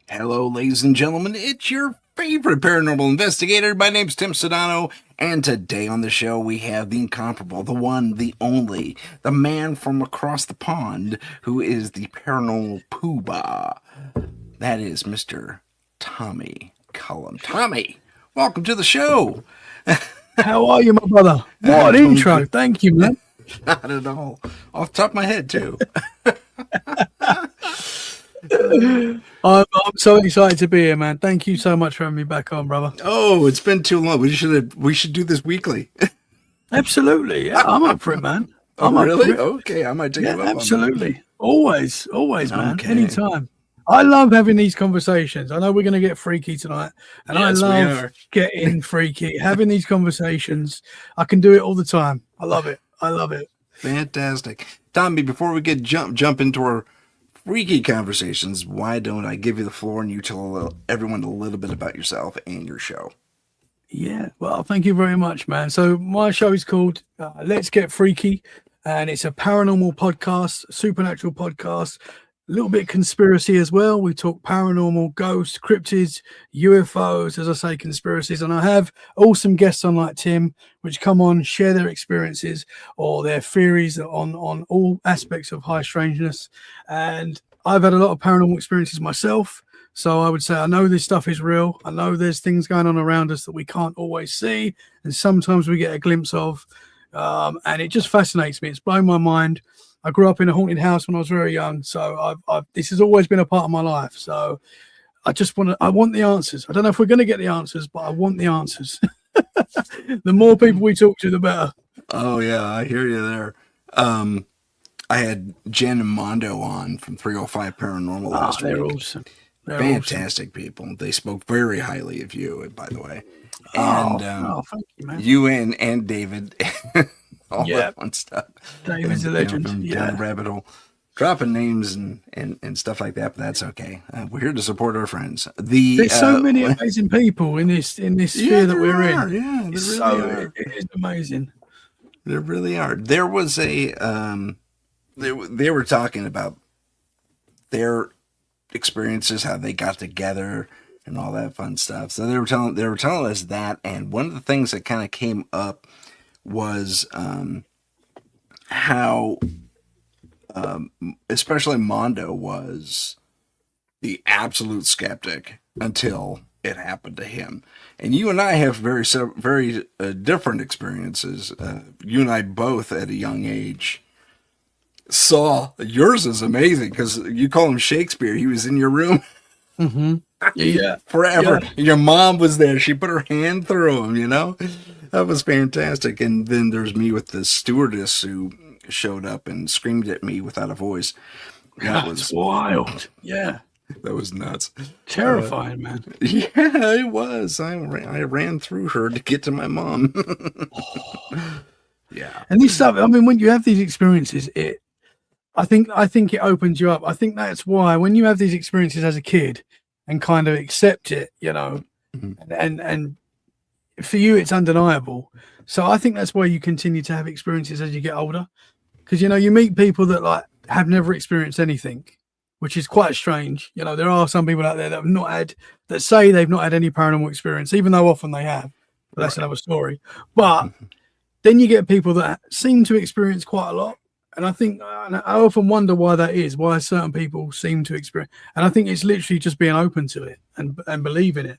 Hello, ladies and gentlemen. It's your favorite paranormal investigator. My name's Tim Sedano, and today on the show we have the incomparable, the one, the only, the man from across the pond who is the paranormal poobah. That is Mr. Tommy Cullum. Tommy, welcome to the show. How are you, my brother? What an intro. Thank you, man. Not at all. Off the top of my head, too. I'm so excited to be here, man. Thank you so much for having me back on, brother. Oh, it's been too long. We should do this weekly. Absolutely. Yeah, I'm up for it, man. Really? Okay, I might take you up on that. Absolutely. Always, man. Okay. Anytime. I love having these conversations. I know we're going to get freaky tonight, and yes, I love getting freaky. Having these conversations, I can do it all the time. I love it. Fantastic. Tommy, before we get jump into our freaky conversations, why don't I give you the floor and you tell everyone a little bit about yourself and your show? Yeah, well, thank you very much, man. So my show is called Let's Get Freaky, and it's a paranormal podcast, supernatural podcast, a little bit conspiracy as well. We talk paranormal, ghosts, cryptids, UFOs, as I say, conspiracies. And I have awesome guests on like Tim, which come on, share their experiences or their theories on all aspects of high strangeness. And I've had a lot of paranormal experiences myself. So I would say I know this stuff is real. I know there's things going on around us that we can't always see. And sometimes we get a glimpse of. And it just fascinates me. It's blown my mind. I grew up in a haunted house when I was very young, so this has always been a part of my life. So I want the answers. I don't know if we're going to get the answers, but I want the answers. The more people we talk to, the better. Oh yeah, I hear you there. I had Jen and Mondo on from 305 Paranormal last week. They're awesome. They're fantastic awesome people. They spoke very highly of you, by the way. And thank you, man. You and David. All that fun stuff. David's a legend. Down the rabbit hole. Dropping names and stuff like that, but that's okay. We're here to support our friends. There's so many amazing people in this sphere that we're in. Yeah, it is amazing. There really are. There was a they were talking about their experiences, how they got together and all that fun stuff. So they were telling us that, and one of the things that kind of came up was how especially Mondo was the absolute skeptic until it happened to him. And you and I have very different experiences. You and I both at a young age saw, yours is amazing because you call him Shakespeare. He was in your room. Mm-hmm. Yeah. Forever. Yeah. Your mom was there. She put her hand through him, That was fantastic. And then there's me with the stewardess who showed up and screamed at me without a voice. That was wild. Yeah. That was nuts. Terrifying, man. Yeah, it was. I ran through her to get to my mom. Yeah. And this stuff, I mean, when you have these experiences, I think it opens you up. I think that's why when you have these experiences as a kid and kind of accept it, mm-hmm. and for you, it's undeniable. So I think that's why you continue to have experiences as you get older. Because, you meet people that have never experienced anything, which is quite strange. There are some people out there that say they've not had any paranormal experience, even though often they have. But that's another story. But then you get people that seem to experience quite a lot. And I often wonder why that is, why certain people seem to experience. And I think it's literally just being open to it and believing it.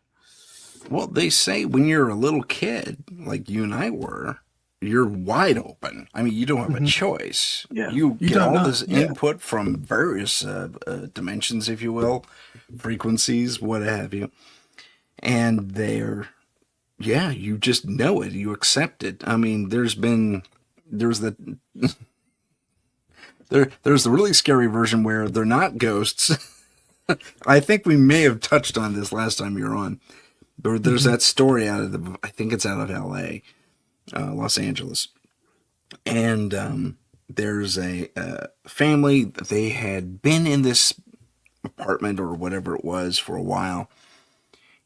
Well, they say when you're a little kid, like you and I were, you're wide open. I mean, you don't have a choice. Yeah, you get all this input from various dimensions, if you will, frequencies, what have you. And you just know it. You accept it. I mean, there's the really scary version where they're not ghosts. I think we may have touched on this last time you were on. There's that story I think it's out of LA, Los Angeles. And there's a family, they had been in this apartment or whatever it was for a while.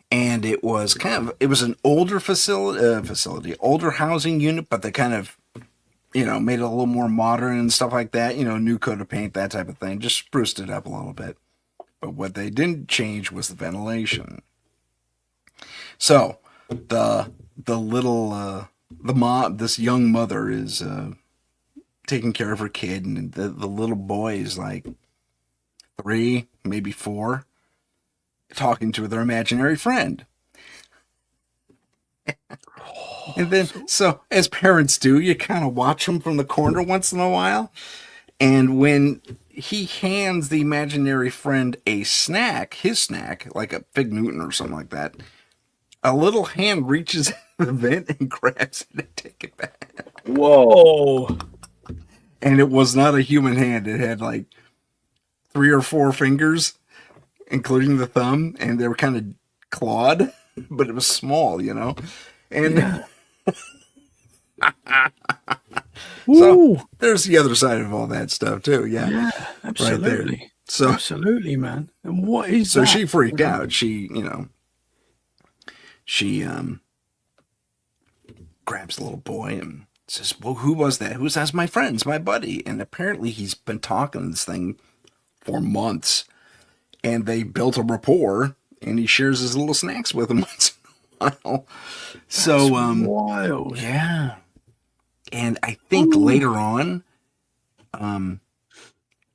And it was it was an older facility, older housing unit, but they kind of, made it a little more modern and stuff like that, new coat of paint, that type of thing, just spruced it up a little bit. But what they didn't change was the ventilation. So the little, the mom, this young mother is taking care of her kid, and the little boy is like 3, maybe 4, talking to their imaginary friend. And then, so as parents do, you kind of watch them from the corner once in a while. And when he hands the imaginary friend a snack, his snack, like a Fig Newton or something like that, a little hand reaches in the vent and grabs it and takes it back. Whoa. And it was not a human hand. It had like 3 or 4 fingers, including the thumb, and they were kind of clawed, but it was small, And Yeah. so there's the other side of all that stuff too. Yeah, absolutely. Right there. So absolutely, man. And what is so that? she freaked out. She grabs the little boy and says, "Well, who was that?" "Who's that's my friend, it's my buddy." And apparently he's been talking to this thing for months, and they built a rapport, and he shares his little snacks with him once in a while. So wild. yeah. And I think later on,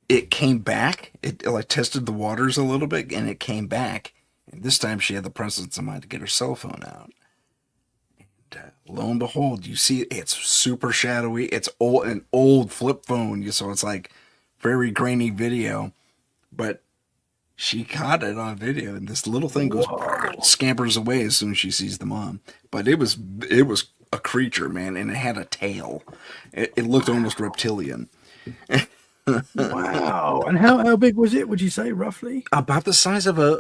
it came back. It like tested the waters a little bit, and it came back. And this time, she had the presence of mind to get her cell phone out. And lo and behold, you see it's super shadowy. It's an old flip phone, so it's like very grainy video. But she caught it on video, and this little thing goes scampers away as soon as she sees the mom. But it was a creature, man, and it had a tail. It looked almost reptilian. Wow. And how big was it, would you say, roughly? About the size of I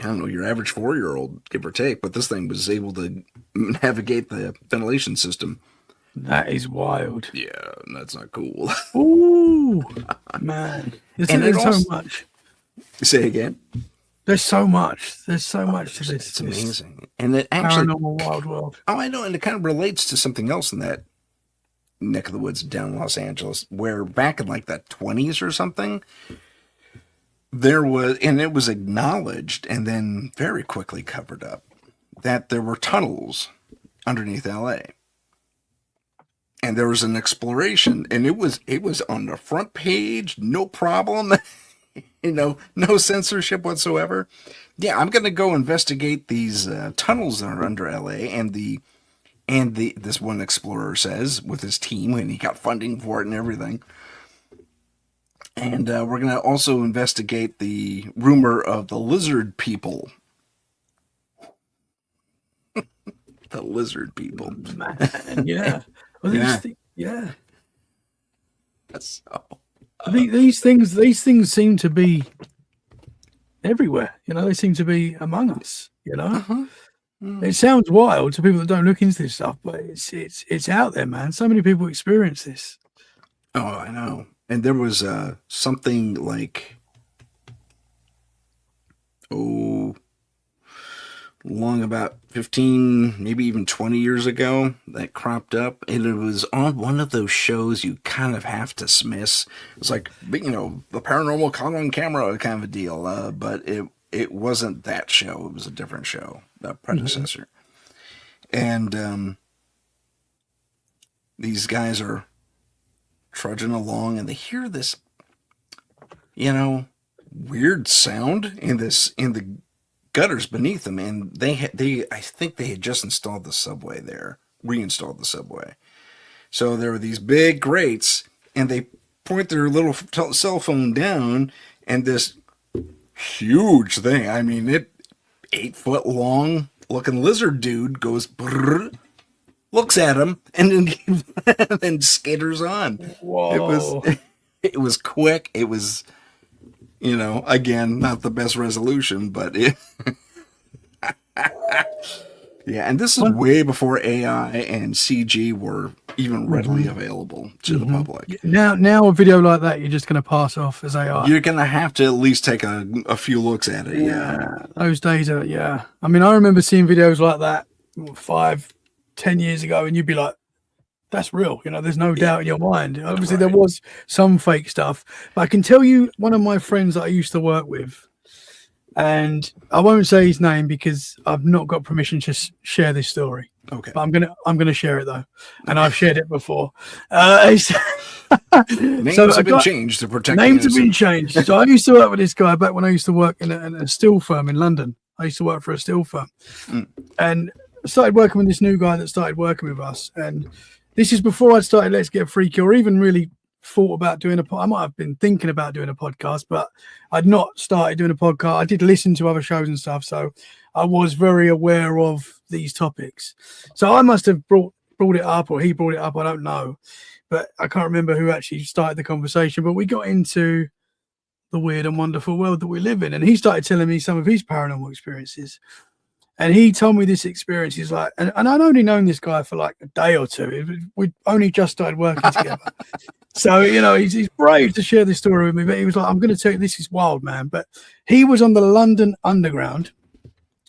don't know, your average 4-year-old, give or take. But this thing was able to navigate the ventilation system. That is wild. Yeah, that's not cool. Ooh, man. There's so much. Say again. There's so much. There's so much to this. It's amazing. And it actually, paranormal wild world. Oh, I know. And it kind of relates to something else in that neck of the woods down in Los Angeles, where back in like the 20s or something, there was, and it was acknowledged and then very quickly covered up, that there were tunnels underneath LA. And there was an exploration, and it was on the front page, no problem. No censorship whatsoever. Yeah, I'm going to go investigate these tunnels that are under LA, and this one explorer says with his team, and he got funding for it and everything. And we're going to also investigate the rumor of the lizard people. The lizard people. Man, yeah. Well, yeah. So. These things seem to be everywhere. They seem to be among us. Uh-huh. It sounds wild to people that don't look into this stuff, but it's out there, man. So many people experience this. Oh, I know. And there was something like, long about 15, maybe even 20 years ago, that cropped up, and it was on one of those shows you kind of have to dismiss. It's like, the paranormal caught on camera kind of a deal, but it wasn't that show. It was a different show, a predecessor. Mm-hmm. And these guys are trudging along, and they hear this, weird sound in the gutters beneath them, and I think they had just installed the subway there, reinstalled the subway. So there were these big grates, and they point their little cell phone down, and this huge thing, I mean, 8-foot long looking lizard dude goes brrr, looks at him, and then skitters on. Whoa. It was quick. It was, again, not the best resolution, but it. Yeah, and this is way before AI and CG were even readily available to the public. Now a video like that, you're just going to pass off as AI. You're going to have to at least take a few looks at it. Yeah. Those days are, I mean, I remember seeing videos like that 5-10 years ago, and you'd be like, that's real. You know, there's no doubt in your mind. Obviously, there was some fake stuff. But I can tell you, one of my friends that I used to work with, and I won't say his name because I've not got permission to share this story. Okay. But I'm gonna share it though, and I've shared it before. Names have been changed to protect. Names have been changed. So I used to work with this guy back when I used to work in a steel firm in London. I used to work for a steel firm, and I started working with this new guy that started working with us. And this is before I started Let's Get Freaky, or even really thought about doing I might have been thinking about doing a podcast, but I'd not started doing a podcast. I did listen to other shows and stuff, so I was very aware of these topics. So I must have brought it up, or he brought it up, I don't know, but I can't remember who actually started the conversation. But we got into the weird and wonderful world that we live in, and he started telling me some of his paranormal experiences. And he told me this experience. He's like, and I'd only known this guy for like a day or two. We'd only just started working together. So, you know, he's brave to share this story with me. But he was like, I'm going to tell you, this is wild, man. But he was on the London Underground,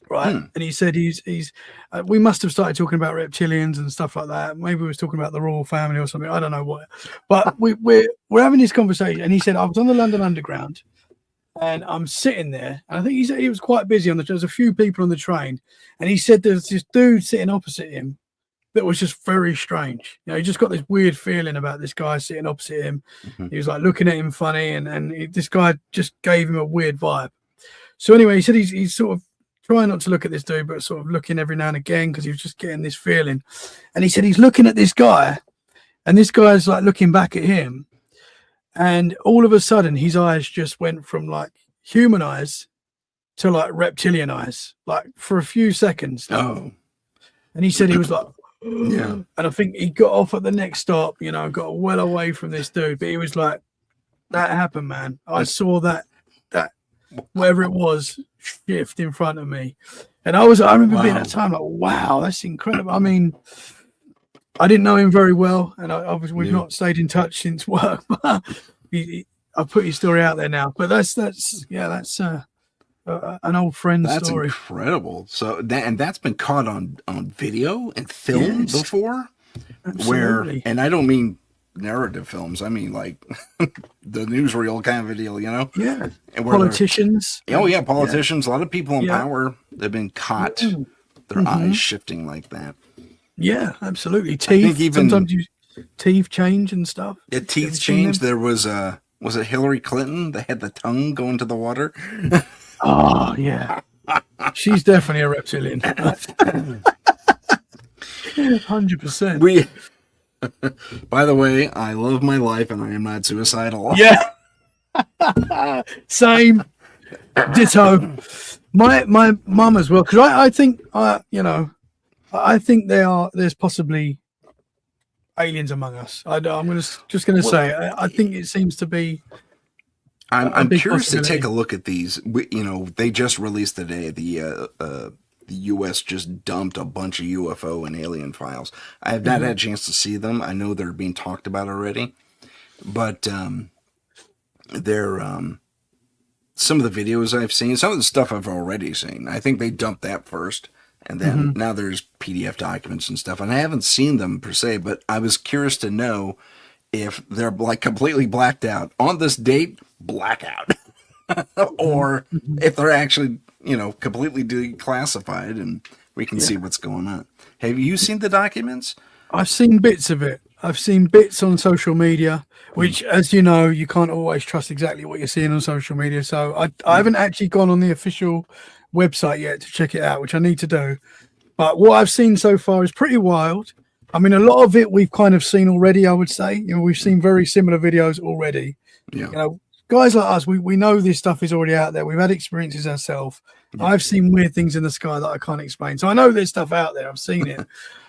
right? And he said we must have started talking about reptilians and stuff like that. Maybe we was talking about the royal family or something. I don't know what. But we're having this conversation. And he said, I was on the London Underground. And I'm sitting there, and I think he was quite busy on the. There was a few people on the train, and he said there's this dude sitting opposite him that was just very strange. You know, he just got this weird feeling about this guy sitting opposite him. He was like looking at him funny, and this guy just gave him a weird vibe. So anyway, he said he's sort of trying not to look at this dude, but sort of looking every now and again because he was just getting this feeling. And he said he's looking at this guy, and this guy's like looking back at him. And all of a sudden, his eyes just went from like human eyes to like reptilian eyes, like for a few seconds. Oh. And he said he was like, yeah. And I think he got off at the next stop, you know, got well away from this dude. But he was like, that happened, man. I saw that whatever it was shift in front of me. And I remember being at the time like, wow, that's incredible. I mean, I didn't know him very well, and obviously we've not stayed in touch since work. But I put his story out there now. But that's an old friend's story. That's incredible. So that's been caught on video and film before. Absolutely. And I don't mean narrative films. I mean like the newsreel kind of deal, you know? Yeah. And politicians. Politicians. A lot of people in power. They've been caught. Their eyes shifting like that. Yeah, absolutely. Teeth. Sometimes teeth change and stuff. Yeah, teeth change. There was it Hillary Clinton that had the tongue go into the water? Oh yeah, she's definitely a reptilian. 100%. By the way, I love my life and I am not suicidal. Yeah. Same. Ditto. My mum as well, because I think I think there's possibly aliens among us. I'm just going to say, I think it seems to be. I'm curious to take a look at these. They just released today. The U.S. just dumped a bunch of UFO and alien files. I have not had a chance to see them. I know they're being talked about already, but they're some of the videos I've seen, some of the stuff I've already seen. I think they dumped that first. And then now there's PDF documents and stuff. And I haven't seen them per se, but I was curious to know if they're like completely blacked out on this date, blackout, or if they're actually, completely declassified and we can see what's going on. Have you seen the documents? I've seen bits of it. I've seen bits on social media, which, as you know, you can't always trust exactly what you're seeing on social media. So I haven't actually gone on the official website yet to check it out, which I need to do. But what I've seen so far is pretty wild. I mean, a lot of it we've kind of seen already, I would say. We've seen very similar videos already. Yeah. Guys like us, we know this stuff is already out there. We've had experiences ourselves. Yeah. I've seen weird things in the sky that I can't explain. So I know there's stuff out there. I've seen it.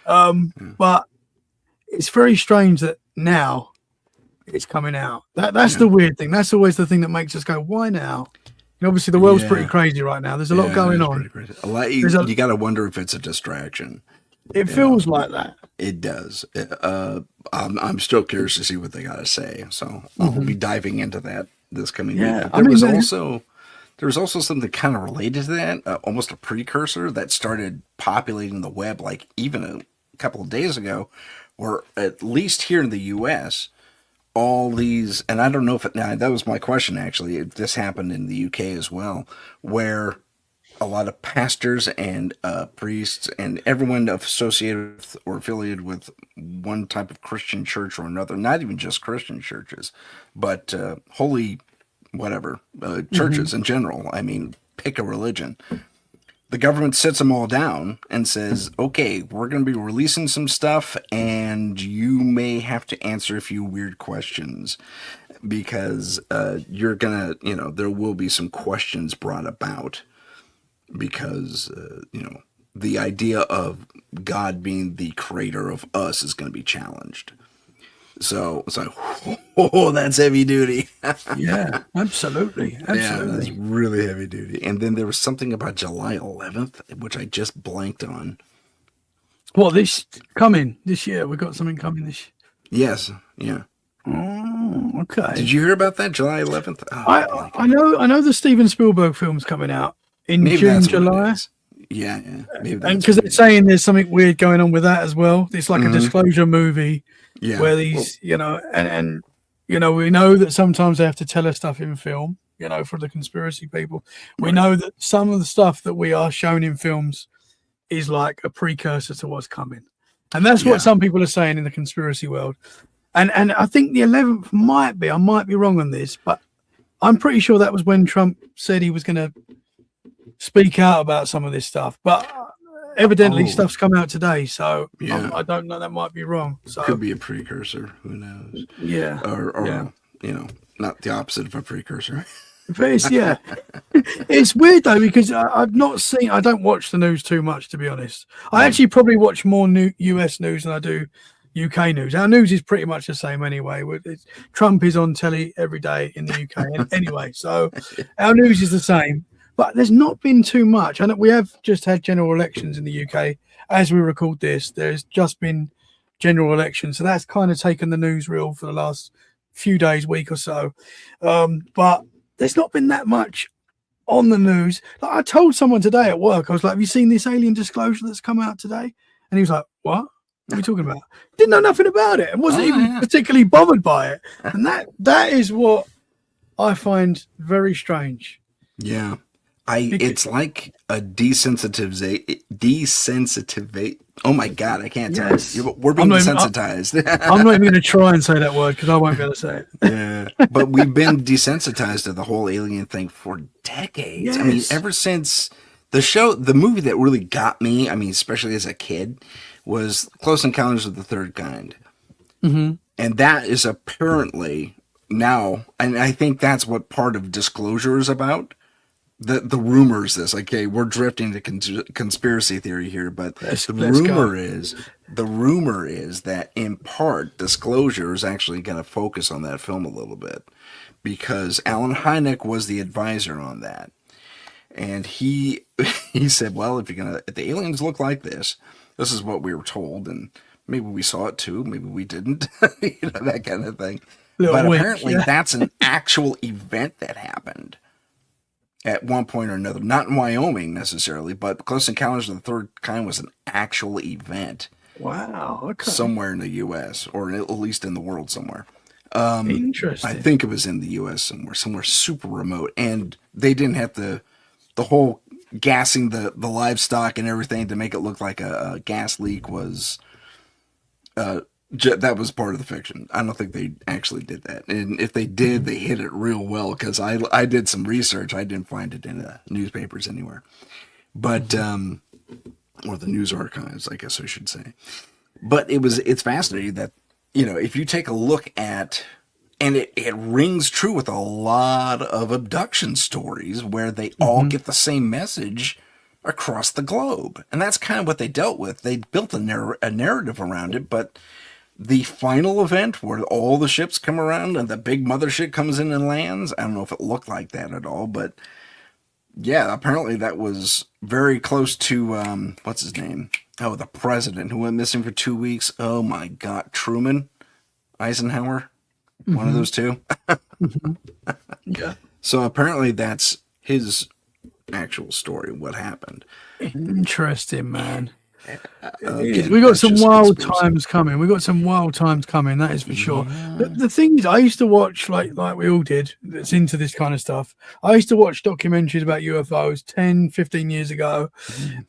But it's very strange that now it's coming out. That's the weird thing. That's always the thing that makes us go, why now? And obviously, the world's pretty crazy right now. There's a lot going on. You got to wonder if it's a distraction. It You know, feels like that. it does. I'm still curious to see what they got to say. So I'll Hmm. be diving into that this coming week. Yeah, But I mean, there was also something kind of related to that, almost a precursor that started populating the web like even a couple of days ago, where at least here in the U.S. all these, and I don't know if now that was my question actually. If this happened in the UK as well, where a lot of pastors and priests and everyone associated with or affiliated with one type of Christian church or another, not even just Christian churches, but holy whatever mhm. churches in general. I mean, pick a religion. The government sits them all down and says, okay, we're going to be releasing some stuff and you may have to answer a few weird questions because you're going to, there will be some questions brought about because, the idea of God being the creator of us is going to be challenged. So it's like, oh, that's heavy duty. Yeah, absolutely, Yeah, that's absolutely. really heavy duty. And then there was something about July 11th, which I just blanked on. What this coming this year? We got something coming this. Yes, yeah. Oh, Did okay. you hear about that July 11th? Oh, I'm I blanking. know the Steven Spielberg film's coming out in Maybe June, that's what it July, is. Yeah, yeah. Maybe and that's because what they're it is. saying there's something weird going on with that as well. It's like a Mm-hmm. disclosure movie Yeah. where Well, these, and we know that sometimes they have to tell us stuff in film. For the conspiracy people, we right. know that some of the stuff that we are shown in films is like a precursor to what's coming, and that's what Yeah. some people are saying in the conspiracy world. And I think the 11th might be. I might be wrong on this, but I'm pretty sure that was when Trump said he was going to speak out about some of this stuff. But evidently, Oh, stuff's come out today, so yeah. I don't know. That might be wrong. Could So be a precursor. Who knows? yeah, yeah. Or not the opposite of a precursor. But yeah, it's weird though because I've not seen. I don't watch the news too much, to be honest. I Mm. actually probably watch more US news than I do UK news. Our news is pretty much the same anyway. Trump is on telly every day in the UK anyway, so our news is the same. But there's not been too much. And we have just had general elections in the UK as we record this. There's just been general elections, so that's kind of taken the newsreel for the last few days, week or so. But there's not been that much on the news. Like I told someone today at work, I was like, "Have you seen this alien disclosure that's come out today?" And he was like, "What? What are you talking about?" Didn't know nothing about it and wasn't Oh even yeah. particularly bothered by it. And that is what I find very strange. Yeah. Because, It's like a desensitivize. Oh my God, I can't talk. yes, We're I'm being not even. desensitized. I'm not even going to try and say that word because I won't be able to say it. Yeah. But we've been desensitized to the whole alien thing for decades. I mean, Yes. ever since the movie that really got me, I mean, especially as a kid, was Close Encounters of the Third Kind. Hmm. And that is apparently now, and I think that's what part of Disclosure is about. The rumor is this. Okay, we're drifting to conspiracy theory here, but Let's go. the rumor is that in part Disclosure is actually going to focus on that film a little bit because Alan Hynek was the advisor on that, and he he said, well, if the aliens look like this is what we were told, and maybe we saw it too, maybe we didn't, that kind of thing. Little But wink. apparently, Yeah. that's an actual event that happened at one point or another. Not in Wyoming necessarily, but Close Encounters of the Third Kind was an actual event Wow. Okay. somewhere in the U.S. or at least in the world somewhere. I Interesting. think it was in the U.S. somewhere super remote, and they didn't have the whole gassing the livestock and everything to make it look like a gas leak was that was part of the fiction. I don't think they actually did that. And if they did, they hid it real well because I did some research. I didn't find it in the newspapers anywhere, but or the news archives, I guess I should say. But it's fascinating that if you take a look at, and it rings true with a lot of abduction stories where they all Hmm. get the same message across the globe, and that's kind of what they dealt with. They built a narrative around it, but the final event where all the ships come around and the big mothership comes in and lands, I don't know if it looked like that at all, but yeah, apparently that was very close to what's his name? oh, the president who went missing for 2 weeks. Oh my God, Truman, Eisenhower, one of those two. Yeah. So apparently that's his actual story. What happened? Interesting, man. Again, We got that's some just wild conspiracy. times coming. We got some wild times coming. That is for sure. Yeah. The thing is, I used to watch like we all did. That's into this kind of stuff. I used to watch documentaries about UFOs 10, 15 years ago,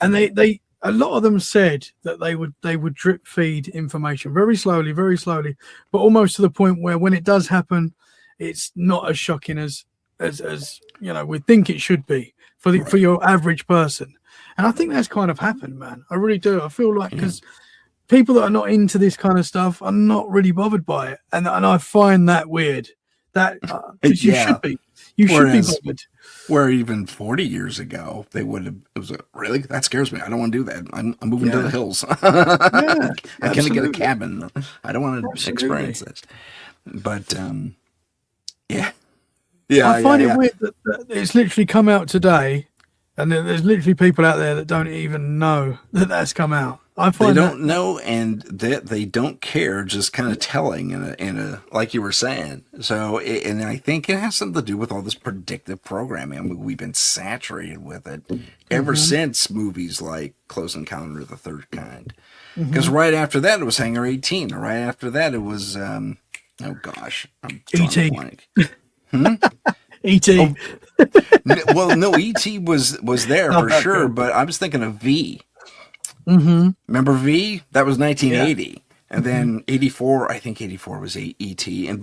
and they a lot of them said that they would drip feed information very slowly, but almost to the point where when it does happen, it's not as shocking as we think it should be for your average person. And I think that's kind of happened, man. I really do. I feel like because people that are not into this kind of stuff are not really bothered by it, and I find that weird. That 'cause you should be, should be bothered. Where even 40 years ago they would have. It was really, that scares me. I don't want to do that. I'm moving to the hills. I'm gonna get a cabin. I don't want to experience this. But yeah. I find it weird that it's literally come out today, and there's literally people out there that don't even know that that's come out. I find they don't know, and they don't care. Just kind of telling in a like you were saying. So, and I think it has something to do with all this predictive programming. I mean, we've been saturated with it ever since movies like Close Encounter of the Third Kind. Because right after that it was Hangar 18. Right after that it was oh gosh, I'm E.T. blank. E.T. Well, no, E.T. was there for sure, but I was thinking of V. Remember V? That was 1980, and then 84. I think 84 was E.T. And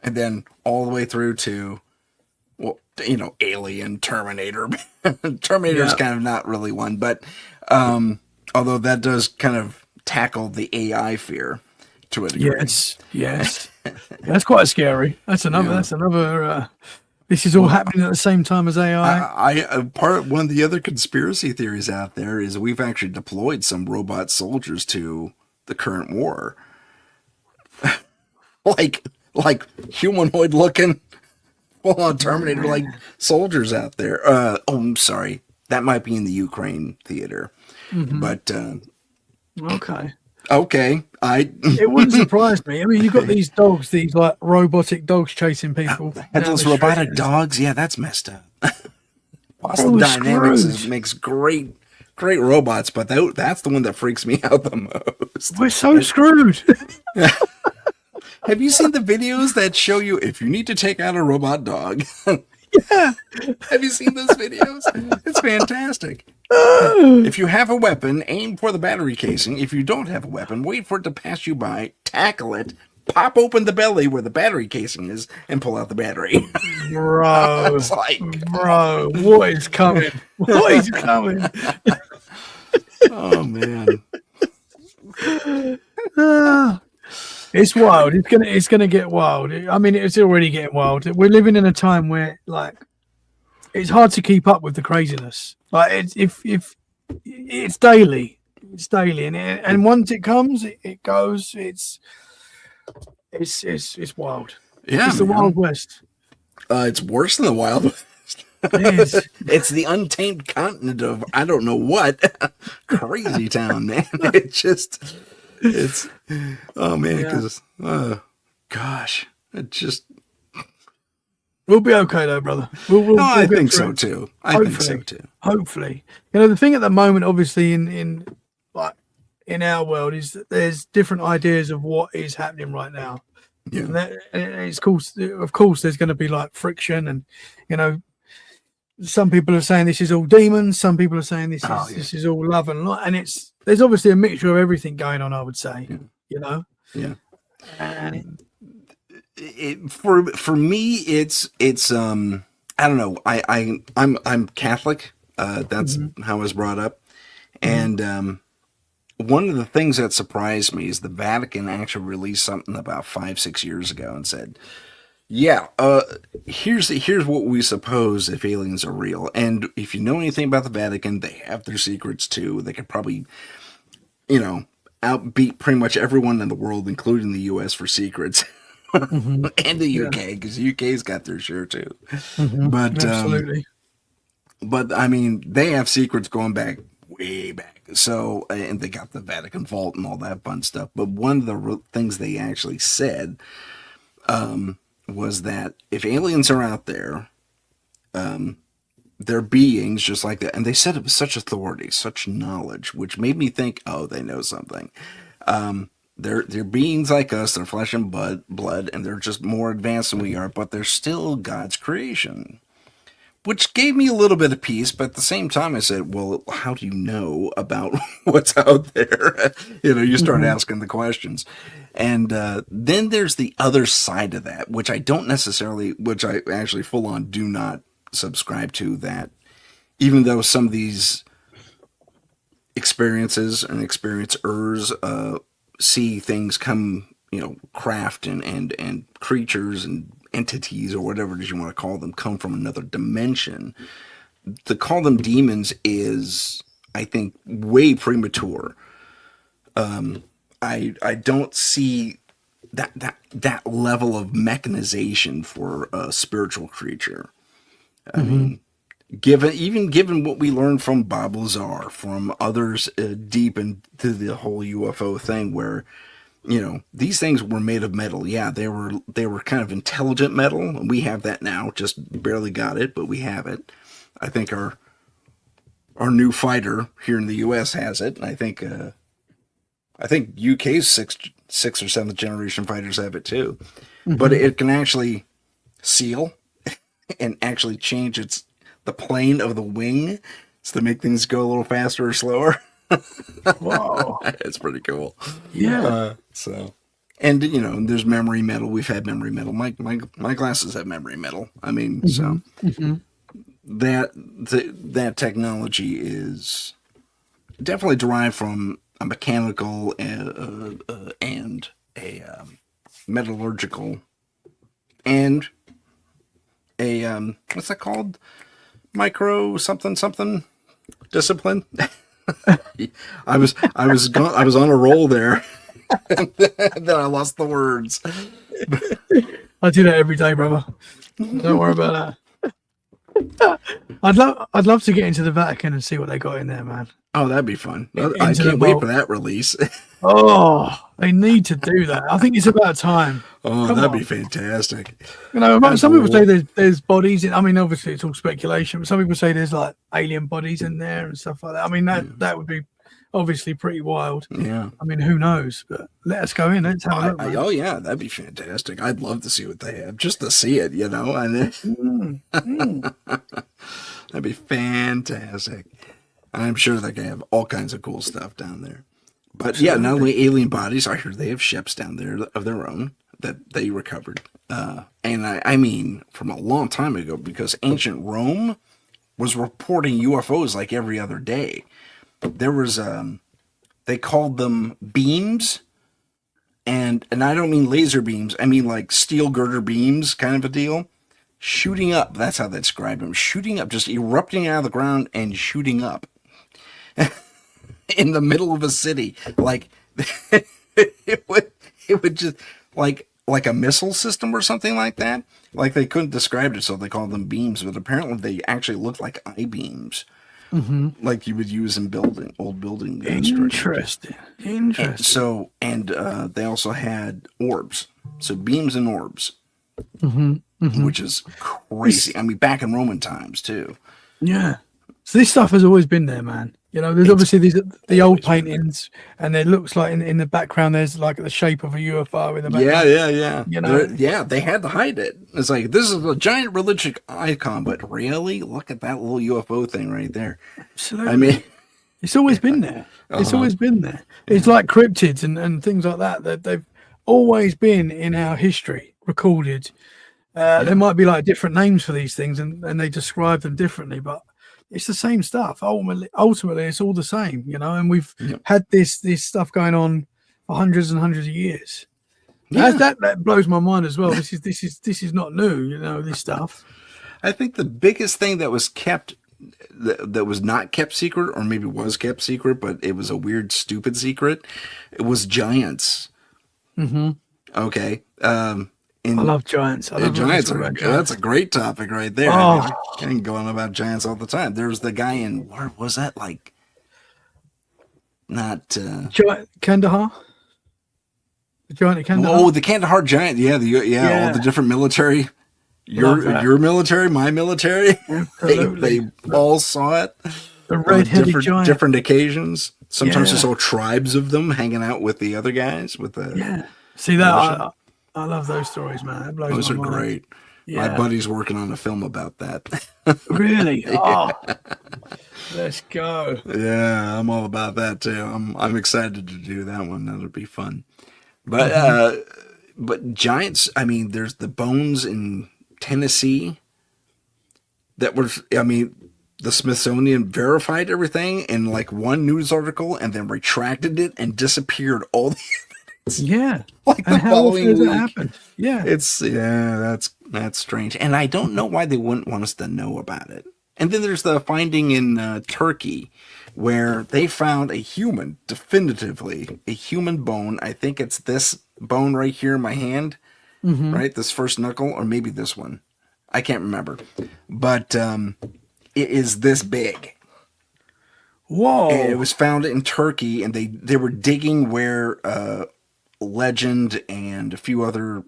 then all the way through to Alien, Terminator. Terminator's kind of not really one, but although that does kind of tackle the AI fear to a degree. Yes. That's quite scary. That's another. This is all happening at the same time as AI. One of the other conspiracy theories out there is we've actually deployed some robot soldiers to the current war, like humanoid looking, full on Terminator like soldiers out there. I'm sorry, that might be in the Ukraine theater, but okay. It wouldn't surprise me. I mean, you've got these dogs, these like robotic dogs chasing people. Those robotic dogs, that's messed up. Boston Dynamics makes great robots, but that's the one that freaks me out the most. We're so screwed. Have you seen the videos that show you if you need to take out a robot dog? Yeah. Have you seen those videos? It's fantastic. If you have a weapon, aim for the battery casing. If you don't have a weapon, wait for it to pass you by, tackle it, pop open the belly where the battery casing is, and pull out the battery. Bro, It's like, bro, what is coming? What is coming? oh man. It's wild. It's gonna get wild. I mean, it's already getting wild. We're living in a time where it's hard to keep up with the craziness. Like if it's daily, and once it comes, it goes. It's wild. Yeah, it's the Wild West. It's worse than the Wild West. It is. It's the untamed continent of I don't know what. Crazy town, man. It's oh man, because gosh, it just. We'll be okay though, brother. I think so too. Hopefully, the thing at the moment, obviously, in our world, is that there's different ideas of what is happening right now. Yeah, and of course, there's going to be like friction, and some people are saying this is all demons. Some people are saying this is all love and light, and there's obviously a mixture of everything going on. I would say, Yeah. And for me, it's I don't know. I'm Catholic. That's how I was brought up, and one of the things that surprised me is the Vatican actually released something about 5-6 years ago and said, here's what we suppose if aliens are real. And if you know anything about the Vatican, they have their secrets too. They could probably, outbeat pretty much everyone in the world, including the U.S. for secrets. And the U.K., because the UK's got their share too. But absolutely. But I mean, they have secrets going back way back. So, and they got the Vatican vault and all that fun stuff. But one of the things they actually said was that if aliens are out there, they're beings just like that. And they said it with such authority, such knowledge, which made me think, oh, they know something. They're beings like us. They're flesh and blood, and they're just more advanced than we are. But they're still God's creation, which gave me a little bit of peace. But at the same time, I said, well, how do you know about what's out there? You start asking the questions. And then there's the other side of that, which I actually full on do not subscribe to, that even though some of these experiences and experiencers see things come, craft and creatures and entities or whatever it is you want to call them come from another dimension. To call them demons is, I think, way premature. I don't see that level of mechanization for a spiritual creature. I mean, given what we learned from Bob Lazar, from others deep into the whole UFO thing, where these things were made of metal. Yeah, they were kind of intelligent metal. We have that now. Just barely got it, but we have it. I think our new fighter here in the U.S. has it. I think UK's sixth or seventh generation fighters have it too. But it can actually seal and actually change the plane of the wing to make things go a little faster or slower. Wow. It's pretty cool. Yeah. And there's memory metal. We've had memory metal. My glasses have memory metal. I mean, that technology is definitely derived from a mechanical and a metallurgical and a what's that called? Micro something discipline. I was on a roll there. And then I lost the words. I do that every day, brother. Don't worry about that. I'd love to get into the Vatican and see what they got in there, man. Oh, that'd be fun. I can't wait for that release. Oh, they need to do that. I think it's about time. Oh, that'd be fantastic. Some people say there's bodies in. I mean, obviously it's all speculation, but some people say there's like alien bodies in there and stuff like that. I mean, that would be obviously pretty wild. Yeah. I mean, who knows? But let us go in. Let's have a look. Oh yeah, that'd be fantastic. I'd love to see what they have, just to see it. That'd be fantastic. I'm sure they can have all kinds of cool stuff down there. But absolutely. Yeah, not only alien bodies, I hear they have ships down there of their own that they recovered. And I mean, from a long time ago, because ancient Rome was reporting UFOs like every other day. There was, they called them beams. And I don't mean laser beams. I mean like steel girder beams kind of a deal. Shooting up. That's how they described them. Shooting up, just erupting out of the ground and shooting up. In the middle of a city, like it would just like a missile system or something like that. Like they couldn't describe it, so they called them beams. But apparently, they actually looked like I-beams, like you would use in old building. Interesting. And they also had orbs, so beams and orbs, which is crazy. I mean, back in Roman times too. Yeah. So this stuff has always been there, man. There's obviously the old paintings, and it looks like in the background there's like the shape of a UFO in the background. Yeah. They had to hide it. It's like, this is a giant religious icon, but really, look at that little UFO thing right there. Absolutely. I mean, it's always been there. It's always been there. It's like cryptids and things like that they've always been in our history recorded. There might be like different names for these things, and they describe them differently, but it's the same stuff. Ultimately, it's all the same, and we've had this stuff going on for hundreds and hundreds of years. Yeah. That blows my mind as well. This is not new, this stuff. I think the biggest thing that was that was not kept secret, or maybe was kept secret, but it was a weird, stupid secret. It was giants. Okay. I love giants. Giants. That's a great topic right there. I can go on about giants all the time. There's the guy in, where was that? Like not. Kandahar. The giant at Kandahar. Oh, the Kandahar giant. Yeah, all the different military. Your military, my military. Absolutely. They all saw it. The red-headed giant. Different occasions. Sometimes there's all tribes of them hanging out with the other guys. See that? I love those stories, man. That blows those my are mind. great. Yeah. My buddy's working on a film about that. Really? Oh, let's go. Yeah, I'm all about that too. I'm excited to do that one. That'll be fun. But but giants. I mean, there's the bones in Tennessee that were. I mean, the Smithsonian verified everything in like one news article and then retracted it and disappeared all the evidence. Yeah. Like the following week. That happen? Yeah. That's strange. And I don't know why they wouldn't want us to know about it. And then there's the finding in Turkey where they found definitively a human bone. I think it's this bone right here in my hand, right? This first knuckle, or maybe this one. I can't remember. But it is this big. Whoa. And it was found in Turkey, and they were digging where Legend and a few other,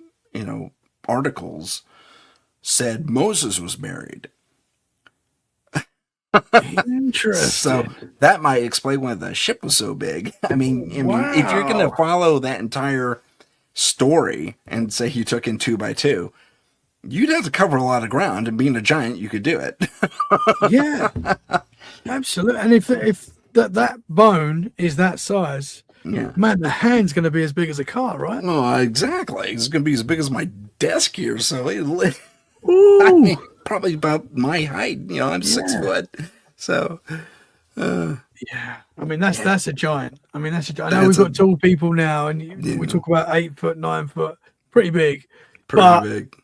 articles said Moses was buried. Interesting. So that might explain why the ship was so big. I mean, if you're going to follow that entire story and say he took in 2 by 2, you'd have to cover a lot of ground. And being a giant, you could do it. Yeah, absolutely. And if that bone is that size, man, the hand's going to be as big as a car, right? Oh, exactly. It's going to be as big as my desk here. So Ooh. I mean, probably about my height. I'm 6 foot. So, yeah. I mean, that's a giant. I mean, that's a giant. I know we've got tall people now, and we talk about 8 foot, 9 foot, pretty big. Big.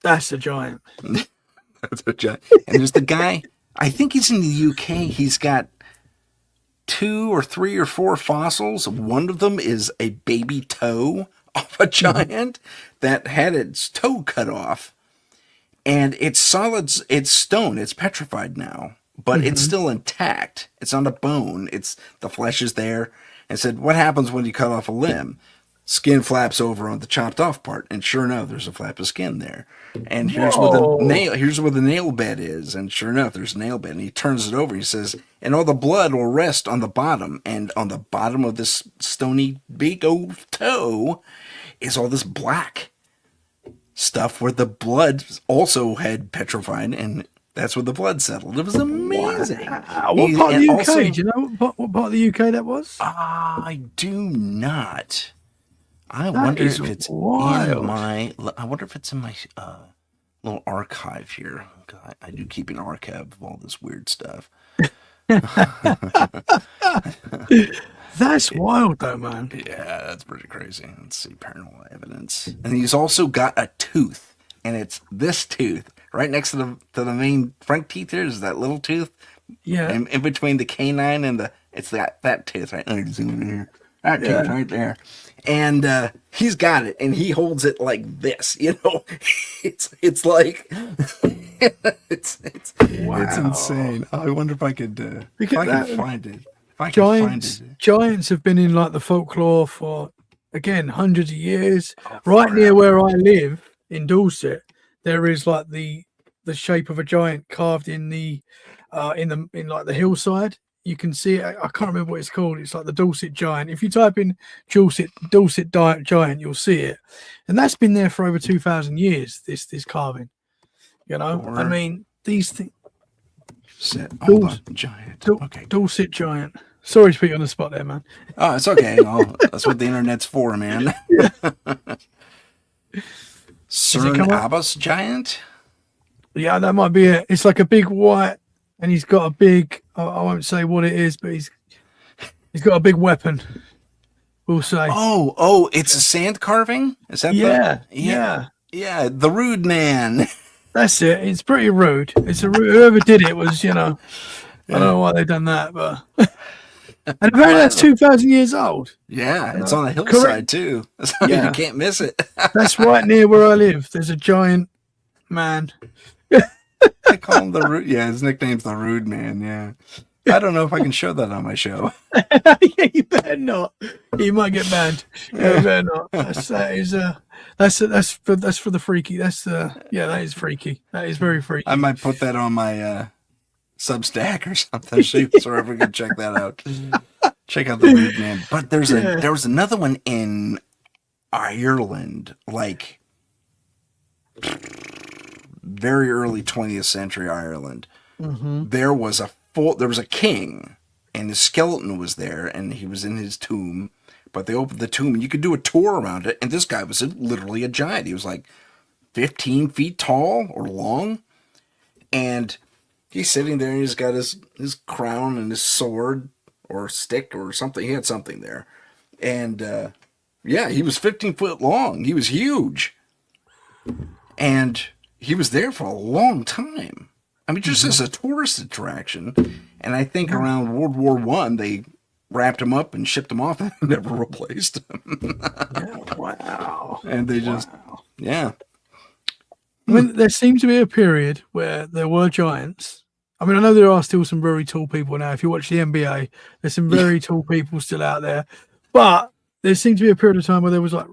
That's a giant. That's a giant. And there's the guy. I think he's in the UK. He's got 2 or 3 or 4 fossils. One of them is a baby toe of a giant that had its toe cut off. And it's solid, it's stone, it's petrified now, but it's still intact. It's not a bone. The flesh is there. And said, what happens when you cut off a limb? Skin flaps over on the chopped off part, and sure enough, there's a flap of skin there. And here's where the nail bed is, and sure enough, there's a nail bed. And he turns it over. He says, and all the blood will rest on the bottom, and on the bottom of this stony big old toe is all this black stuff where the blood also had petrified, and that's where the blood settled. It was amazing. Wow. What part of the UK? Also, do you know what part of the UK that was? I do not. I wonder if it's in my little archive here. God, I do keep an archive of all this weird stuff. That's wild, though, man. Yeah, that's pretty crazy. Let's see, paranormal evidence. And he's also got a tooth, and it's this tooth right next to the main front teeth. Here is that little tooth. Yeah. And in between the canine and it's that tooth right there. Zoom in here. That tooth right there. And he's got it, and he holds it like this. It's like it's insane. I wonder if I could find it. Giants have been in like the folklore for, again, hundreds of years. Near where I live in Dorset, there is like the shape of a giant carved in like the hillside. You can see it. I can't remember what it's called. It's like the Dorset Giant. If you type in Dorset Giant, you'll see it. And that's been there for over 2,000 years, this carving. I mean, these things. Giant. Okay. Dorset Giant. Sorry to put you on the spot there, man. Oh, it's okay. That's what the internet's for, man. Cern Abbas Giant? Yeah, that might be it. It's like a big white, and he's got a big, I won't say what it is, but he's got a big weapon, we'll say. Oh, it's a sand carving? Is that Yeah, the rude man. That's it. It's pretty rude. Whoever did it was, I don't know why they've done that, but and apparently that's 2,000 years old. Yeah, it's on a hillside too. So you can't miss it. That's right near where I live. There's a giant man. I call him the rude. Yeah, his nickname's the Rude Man. Yeah, I don't know if I can show that on my show. Yeah, you better not. You might get banned. Yeah, you better not. That's for the freaky. That is freaky. That is very freaky. I might put that on my Substack or something, so everyone can check that out. Check out the weird man. But there was another one in Ireland, like very early 20th century Ireland. Mm-hmm. There was a king, and his skeleton was there, and he was in his tomb. But they opened the tomb, and you could do a tour around it. And this guy was literally a giant. He was like 15 feet tall or long, and he's sitting there, and he's got his crown and his sword or stick or something. He had something there, and he was 15 foot long. He was huge, and he was there for a long time. I mean, just as a tourist attraction. And I think around World War I, they wrapped him up and shipped him off and never replaced him. Wow. And they just, I mean, there seems to be a period where there were giants. I mean, I know there are still some very tall people now. If you watch the NBA, there's some very tall people still out there. But there seems to be a period of time where there was like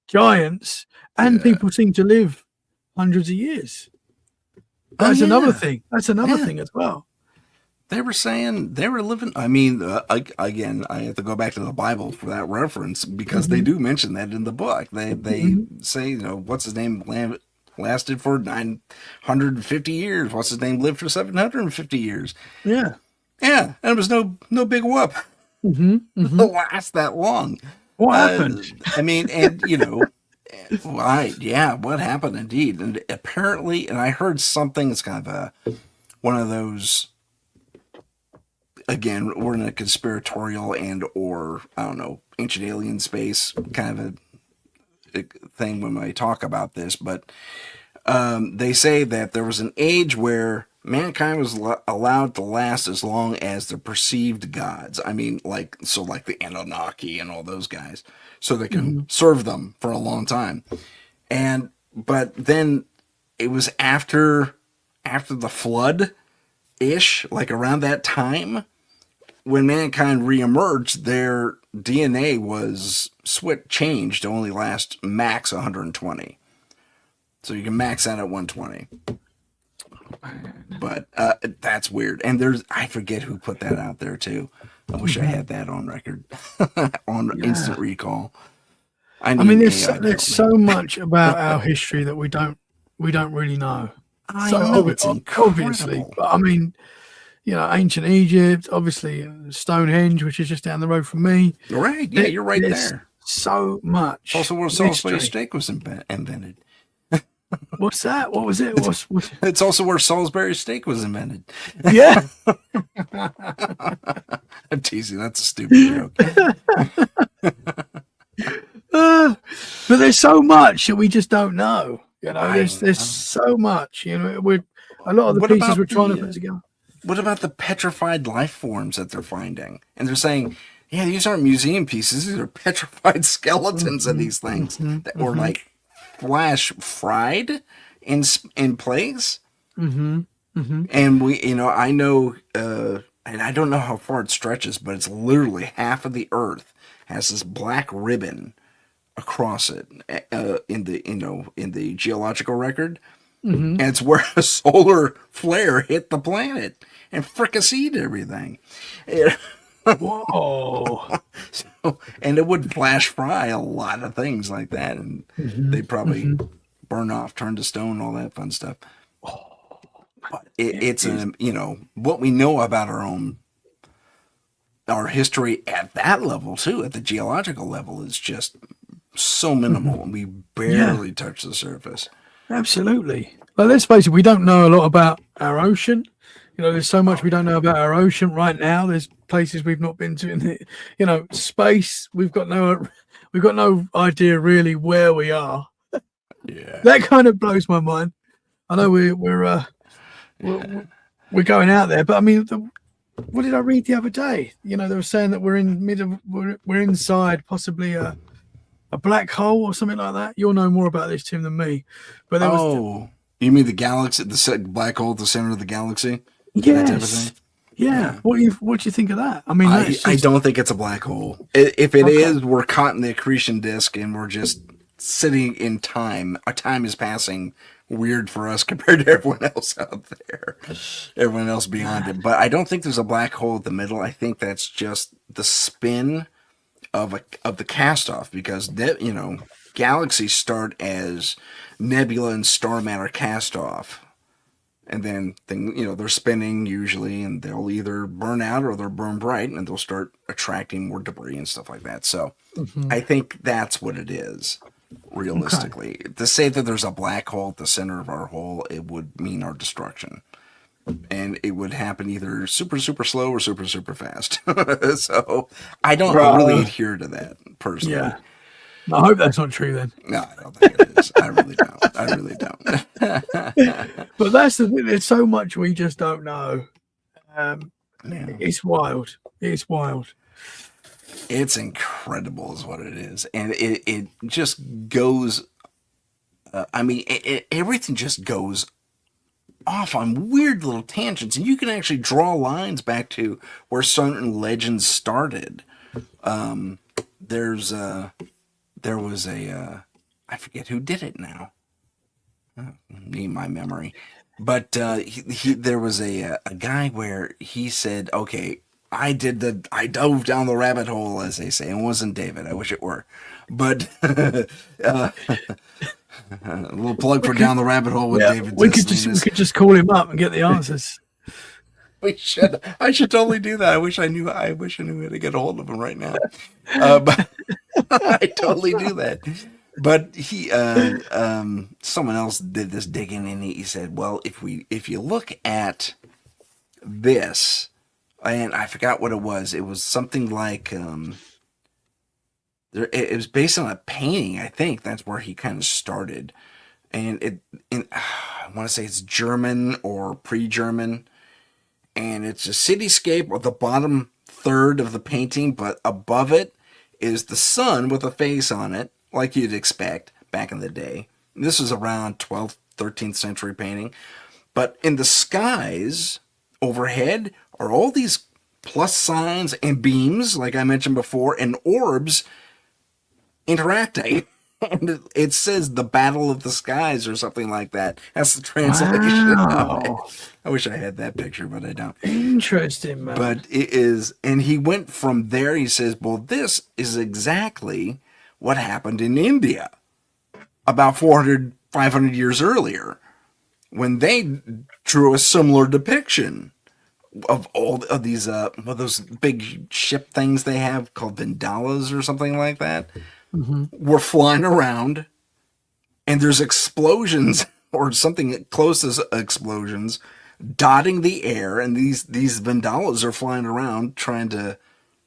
giants and people seem to live hundreds of years. That's another thing. That's another thing as well. They were saying they were living. I mean, again, I have to go back to the Bible for that reference because they do mention that in the book. They say, what's his name lasted for 950 years. What's his name lived for 750 years. Yeah. Yeah. And it was no big whoop to last that long. What happened? I mean, and what happened indeed. And apparently, and I heard something, it's kind of one of those, again, we're in a conspiratorial or I don't know, ancient alien space kind of a thing when I talk about this, but they say that there was an age where mankind was allowed to last as long as the perceived gods. I mean, like the Anunnaki and all those guys, so they can serve them for a long time. But then it was after the flood ish, like around that time, when mankind reemerged, their DNA was changed to only last max 120. So you can max out at 120. But that's weird. And I forget who put that out there too. I wish I had that on record, on instant recall. I mean, there's so much about our history that we don't really know. I know it's obviously, but I mean, ancient Egypt, obviously Stonehenge, which is just down the road from me. Right? Yeah, you're right there. So much. Also, where Salisbury steak was invented. What's that? What was it? It's also where Salisbury steak was invented. Yeah. I'm teasing. That's a stupid joke. But there's so much that we just don't know. There's so much. A lot of the pieces we're trying to put together. What about the petrified life forms that they're finding? And they're saying, yeah, these aren't museum pieces. These are petrified skeletons of these things that were like flash fried in place. And I know, and I don't know how far it stretches, but it's literally half of the earth has this black ribbon across it in the geological record. And it's where a solar flare hit the planet and fricasseed everything. Whoa. And it would flash fry a lot of things like that, and they'd probably burn off, turn to stone, all that fun stuff. But it's what we know about our history at that level too, at the geological level, is just so minimal, and we barely touch the surface. Absolutely. Well, let's face it, we don't know a lot about our ocean. There's so much we don't know about our ocean right now. There's places we've not been to in the, space. We've got no idea really where we are. Yeah. That kind of blows my mind. I know we're going out there, but I mean, what did I read the other day? They were saying that we're inside possibly a black hole or something like that. You'll know more about this, Tim, than me. But you mean the galaxy, the black hole at the center of the galaxy? Yes. Yeah. Yeah. What do you think of that? I mean, that's I just don't think it's a black hole. If it okay. is, we're caught in the accretion disk and we're just sitting in time. Our time is passing weird for us compared to everyone else out there, everyone else beyond it. But I don't think there's a black hole at the middle. I think that's just the spin of the cast off because galaxies start as nebula and star matter cast off, and then they're spinning usually, and they'll either burn out or they'll burn bright, and they'll start attracting more debris and stuff like that. So Mhm. I think that's what it is. Okay. Realistically, to say that there's a black hole at the center of our hole, it would mean our destruction, and it would happen either super super slow or super super fast. So I don't really Right. adhere to that personally. Yeah. I hope that's not true then. No, I don't think it is. I really don't. I really don't. But that's the thing. There's so much we just don't know. Um, Yeah. it's wild. It's wild. It's incredible, is what it is, and it just goes. I mean, everything just goes off on weird little tangents, and you can actually draw lines back to where certain legends started. There's there was a I forget who did it now. Need my memory, but there was a guy where he said, "Okay, I dove down the rabbit hole," as they say. It wasn't David. I wish it were, but a little plug for down the rabbit hole with Yeah, David. we could just call him up and get the answers. We should. I should totally do that. I wish I knew. I wish I knew how to get a hold of him right now. But I totally do that. But someone else did this digging, and he said, "Well, if you look at this, and I forgot what it was. It was something like it was based on a painting. I think that's where he kind of started, and I want to say it's German or pre-German." And it's a cityscape of the bottom third of the painting, but above it is the sun with a face on it, like you'd expect back in the day. This is around 12th, 13th century painting. But in the skies overhead are all these plus signs and beams, like I mentioned before, and orbs interacting. And it says the Battle of the Skies or something like that. That's the translation of it. Wow. I wish I had that picture, but I don't. Interesting, man. But it is, and he went from there. He says, well, this is exactly what happened in India about 400, 500 years earlier when they drew a similar depiction of all of these, those big ship things they have called vandalas or something like that. Were flying around, and there's explosions or something close as explosions dotting the air, and these vandalas are flying around trying to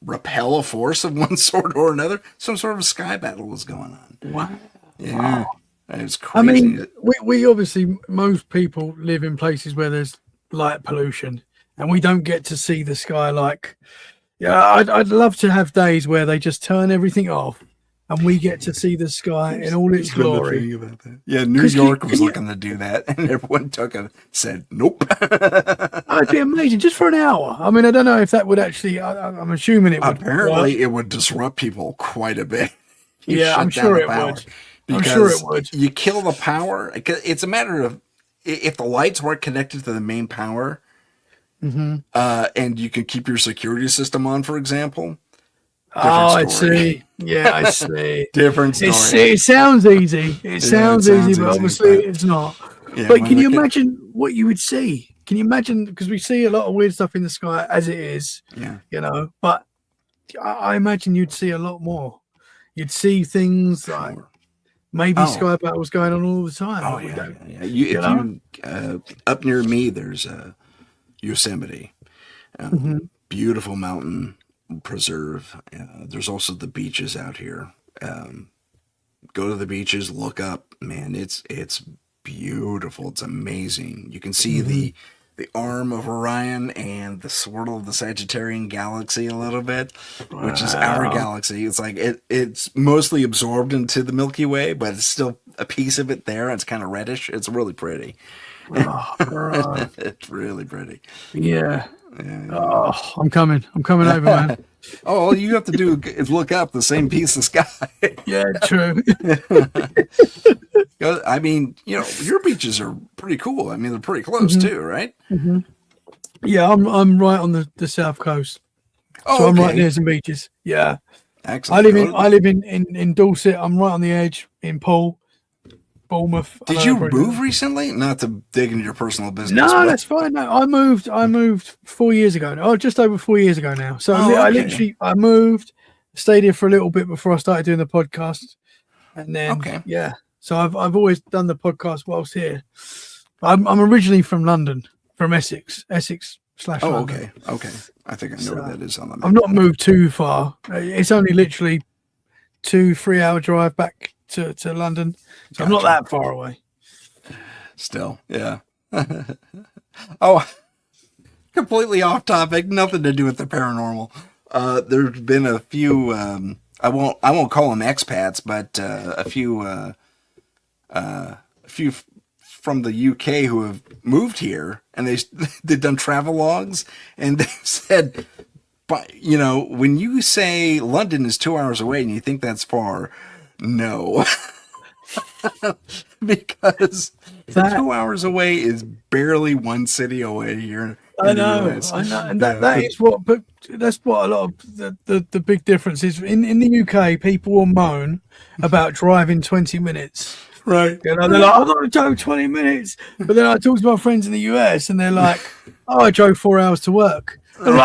repel a force of one sort or another. Some sort of sky battle was going on. Wow. Yeah, it's I crazy. mean, we obviously, most people live in places where there's light pollution, and we don't get to see the sky like. Yeah, I'd love to have days where they just turn everything off, and we get to see the sky in all its glory. About that. Yeah, New York was looking to do that, and everyone said nope. It'd be amazing just for an hour. I mean, I don't know if that would actually. I'm assuming it would. Apparently, work. it would disrupt people quite a bit. Yeah, I'm sure it would. I'm sure it would. You kill the power. It's a matter of if the lights weren't connected to the main power, and you could keep your security system on, for example. I see. Yeah, I see. Different story. It sounds easy. It sounds easy, but obviously it's not. Yeah, but can you imagine what you would see? Can you imagine? Because we see a lot of weird stuff in the sky as it is. Yeah. You know, but I imagine you'd see a lot more. You'd see things like maybe sky battles going on all the time. Oh yeah. Up near me, there's Yosemite, beautiful mountain preserve. There's also the beaches out here. Go to the beaches, look up, man. It's beautiful. It's amazing. You can see the arm of Orion and the swirl of the Sagittarian galaxy a little bit, which is our galaxy. It's like it's mostly absorbed into the Milky Way, but it's still a piece of it there. It's kind of reddish. It's really pretty. Oh, right. It's really pretty. Yeah. Yeah. Oh, I'm coming. I'm coming over, man. Oh, all you have to do is look up the same piece of sky. Yeah, true. I mean, your beaches are pretty cool. I mean, they're pretty close Mhm. too, right? Yeah, I'm right on the south coast. Oh, So I'm right okay. near some beaches. Yeah. I Excellent. live in Dorset. I'm right on the edge in Bournemouth. I Did know you probably move recently? Not to dig into your personal business, No, but that's fine. No, I moved 4 years ago. Oh, just over 4 years ago now. So oh, I okay, literally I moved, stayed here for a little bit before I started doing the podcast, and then okay. yeah. So I've always done the podcast whilst here. I'm originally from London, from Essex slash Oh, London. okay. I think I know where So that is on the I've map. not moved too far. It's only literally 2-3 hour drive back to London. So I'm not Gotcha. that far away. Still, yeah. Oh, completely off topic. Nothing to do with the paranormal. There's been a few. I won't call them expats, but a few from the UK who have moved here, and they've done travel logs, and they said, but when you say London is 2 hours away, and you think that's far, no. Because That 2 hours away is barely one city away here in the US. I know, and Yeah, that is what. But that's what a lot of the big difference is. In the UK, people will moan about driving 20 minutes. right. They're like, I'm not drove 20 minutes. But then I talk to my friends in the US, and they're like, oh, I drove 4 hours to work. I'm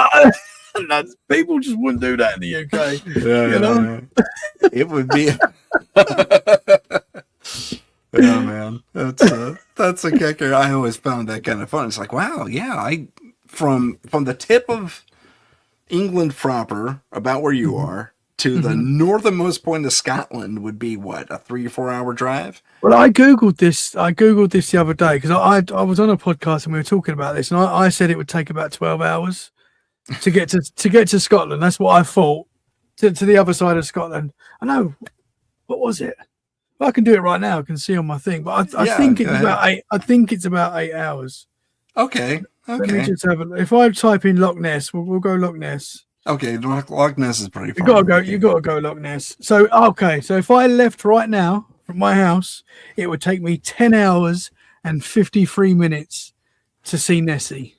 like, people just wouldn't do that in the UK. Yeah. It would be. Yeah, man, that's a kicker. I always found that kind of fun. It's like, wow, yeah, from the tip of England proper, about where you are, to the northernmost point of Scotland would be what, a 3 or 4 hour drive? Well, I googled this. The other day because I was on a podcast and we were talking about this, and I said it would take about 12 hours to get to Scotland. That's what I thought. To the other side of Scotland. I know. What was it? Well, I can do it right now. I can see on my thing, but I think it's about 8. I think it's about 8 hours. Okay. Let me just have a look. If I type in Loch Ness, we'll go Loch Ness. Okay, Loch Ness is pretty far. You gotta go Loch Ness. So okay, so if I left right now from my house, it would take me 10 hours and 53 minutes to see Nessie.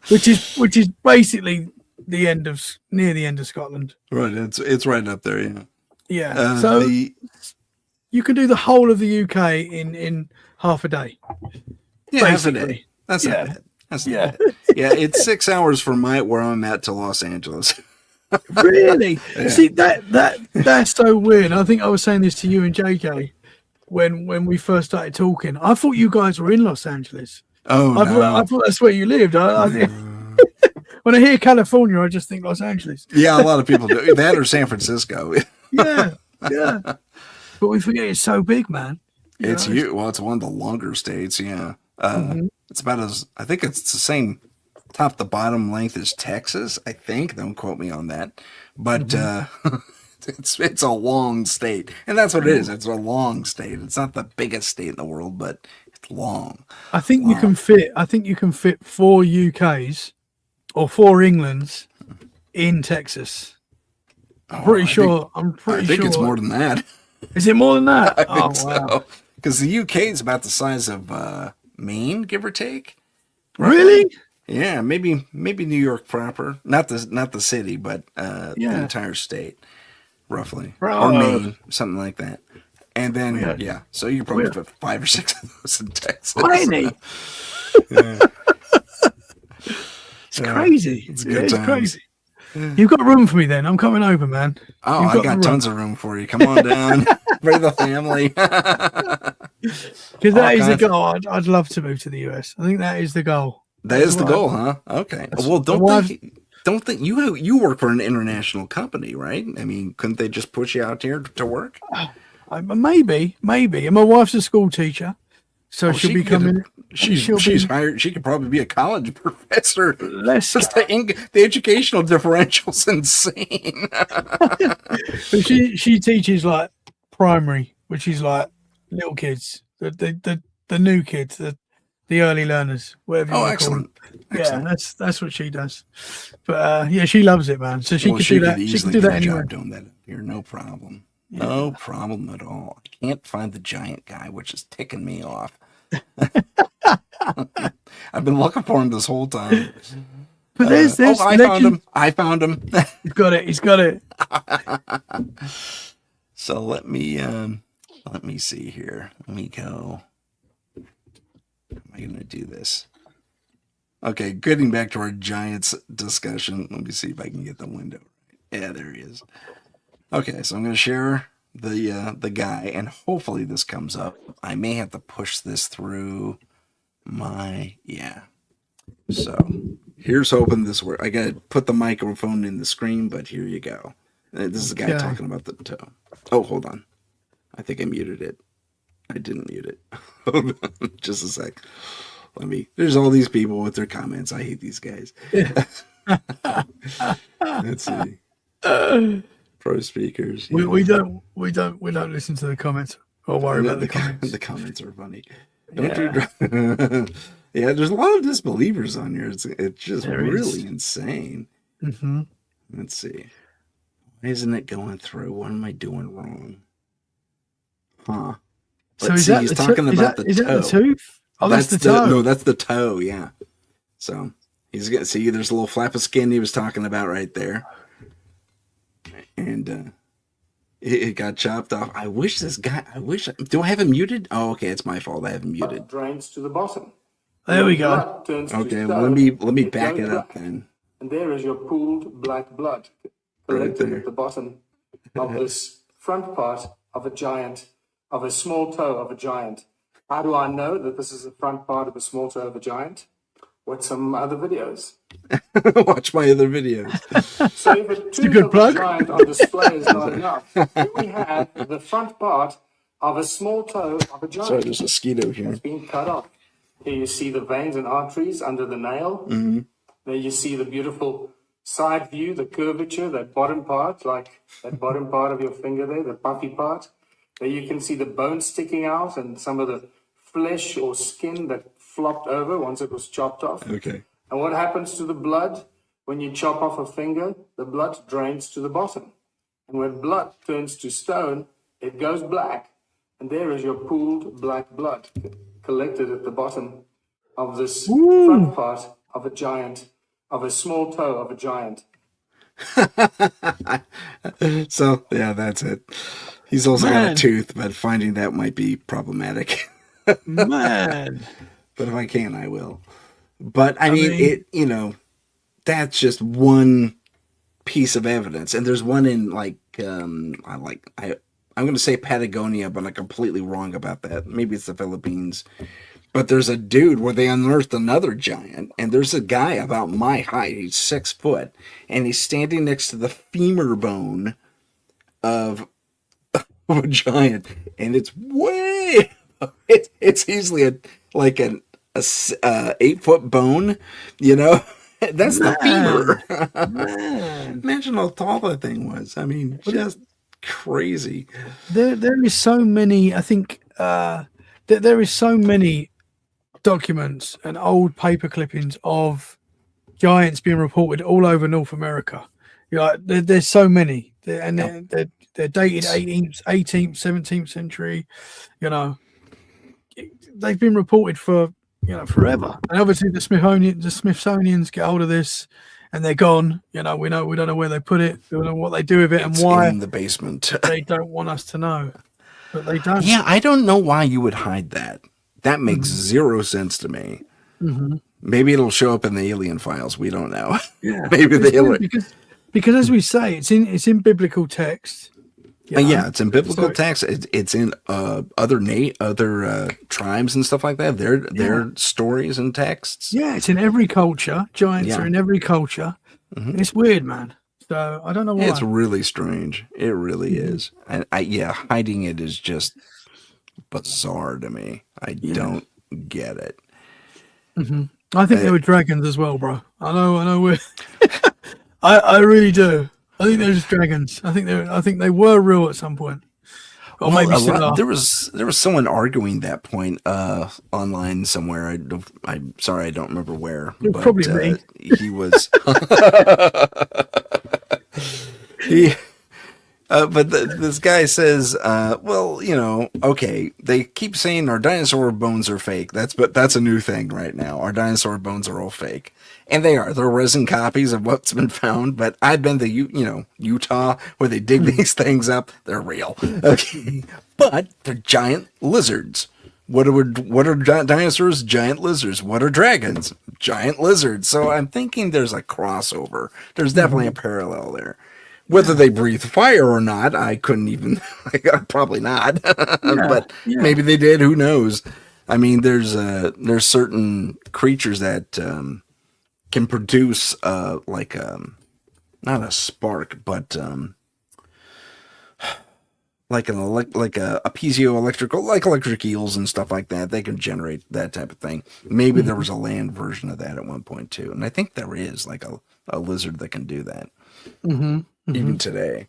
which is basically near the end of Scotland. Right, it's right up there, yeah. Yeah. So you can do the whole of the UK in half a day. Yeah, half a day. That's not bad. That's not bad. Yeah, it's 6 hours from where I'm at to Los Angeles. Really? Yeah. See that's so weird. I think I was saying this to you and JK when we first started talking. I thought you guys were in Los Angeles. Oh, I thought that's where you lived. When I hear California, I just think Los Angeles. Yeah, a lot of people do that, or San Francisco. Yeah. But we forget it's so big, man. It's huge. Well, it's one of the longer states. Yeah, it's about I think it's the same top to bottom length as Texas. I think. Don't quote me on that, but it's a long state, and that's what it is. It's a long state. It's not the biggest state in the world, but it's long. I think you can fit. I think you can fit 4 UKs or 4 Englands in Texas. I'm pretty sure. I think it's more than that. Is it more than that? I think so. Because the UK is about the size of Maine, give or take. Really? Yeah, maybe New York proper, not the city, but the entire state, roughly, or Maine, something like that. And then so you probably put 5 or 6 of those in Texas. Tiny. It's crazy. It's good times. Crazy. You've got room for me then. I'm coming over, man. Oh, I got tons of room for you. Come on down. Bring the family. Because that is the goal. I'd love to move to the US. I think that is the goal. That is the goal, huh? Okay. Well, don't think you work for an international company, right? I mean, couldn't they just push you out here to work? Maybe. And my wife's a school teacher, so she'll be coming. She's hired. She could probably be a college professor. The educational differential's insane. But she teaches like primary, which is like little kids. The new kids, the early learners, whatever you Oh, want to call them. excellent. Yeah, that's what she does. But yeah, she loves it, man. So she could do that. She could do that anywhere. Doing that here, no problem. Yeah. No problem at all. I can't find the giant guy, which is ticking me off. I've been looking for him this whole time. But there's I found him. He's got it. He's got it. So let me see here. Let me go. How am I going to do this? Okay, getting back to our giants discussion. Let me see if I can get the window right. Yeah, there he is. Okay, so I'm going to share the guy, and hopefully this comes up. I may have to push this through my So here's hoping this works. I got to put the microphone in the screen, but here you go. This is the guy talking about the toe. Oh, hold on. I think I muted it. I didn't mute it. Hold on, just a sec. There's all these people with their comments. I hate these guys. Let's see. Pro speakers. We don't listen to the comments or worry about the comments. The comments are funny. Yeah, there's a lot of disbelievers on here. It's just really insane. Mm-hmm. Let's see. Why isn't it going through? What am I doing wrong? Huh. So he's talking about the toe. Is that the tooth? Oh, that's the toe. No, that's the toe, yeah. So he's gonna see there's a little flap of skin he was talking about right there. And it got chopped off. Do I have him muted? Oh, okay, it's my fault. I have him muted. Drains to the bottom. There we go. Okay, well, let me back it up then. And there is your pooled black blood collected at the bottom of this front part of a small toe of a giant. How do I know that this is the front part of a small toe of a giant? Watch some other videos. Watch my other videos. So if a tooth of a giant on display is not enough, here we have the front part of a small toe of a giant. Sorry, there's a mosquito here. It's been cut off. Here you see the veins and arteries under the nail. Mm-hmm. There you see the beautiful side view, the curvature, that bottom part, like that bottom part of your finger there, the puffy part. There you can see the bone sticking out and some of the flesh or skin that flopped over once it was chopped off. Okay. And what happens to the blood when you chop off a finger? The blood drains to the bottom. And when blood turns to stone, it goes black. And there is your pooled black blood collected at the bottom of this front part of a giant, of a small toe of a giant. So, yeah, that's it. He's also got a tooth, but finding that might be problematic. Man. But if I can, I will. But I mean, that's just one piece of evidence. And there's one in I'm going to say Patagonia, but I'm completely wrong about that. Maybe it's the Philippines. But there's a dude where they unearthed another giant, and there's a guy about my height. He's 6 foot, and he's standing next to the femur bone of a giant, and it's way. It's easily an 8-foot bone, That's the femur. Man. Imagine how tall that thing was. I mean, just crazy. There is so many. I think there is so many documents and old paper clippings of giants being reported all over North America. There's so many, they're dated 18th, 17th century. They've been reported for forever. And obviously the Smithsonians get hold of this, and they're gone. We don't know where they put it. We don't know what they do with it, and why in the basement. They don't want us to know, but they don't. Yeah, I don't know why you would hide that. That makes zero sense to me. Mm-hmm. Maybe it'll show up in the alien files. We don't know. Yeah, maybe because as we say, it's in biblical text. Yeah, it's in biblical text. It's in other tribes and stuff like that. Their stories and texts. Yeah, it's in every culture. Giants are in every culture. Mm-hmm. It's weird, man. So I don't know why. It's really strange. It really is. And hiding it is just bizarre to me. I don't get it. Mm-hmm. I think there were dragons as well, bro. I know. I really do. I think there's dragons. I think they were real at some point. or Well, maybe a still lot, are. there was someone arguing that point online somewhere. I'm sorry, I don't remember where, It was probably but me. he was he. But this guy says, well, okay, they keep saying our dinosaur bones are fake. That's a new thing right now. Our dinosaur bones are all fake, and they are. They're resin copies of what's been found. But I've been to Utah where they dig these things up. They're real, okay, but they're giant lizards. What are dinosaurs? Giant lizards. What are dragons? Giant lizards. So I'm thinking there's a crossover. There's definitely a parallel there. Whether they breathe fire or not, I couldn't even. Probably not, Yeah, but yeah. maybe they did. Who knows? I mean, there's certain creatures that can produce not a spark, but like a piezoelectrical, like electric eels and stuff like that. They can generate that type of thing. Maybe there was a land version of that at one point too, and I think there is like a lizard that can do that even today.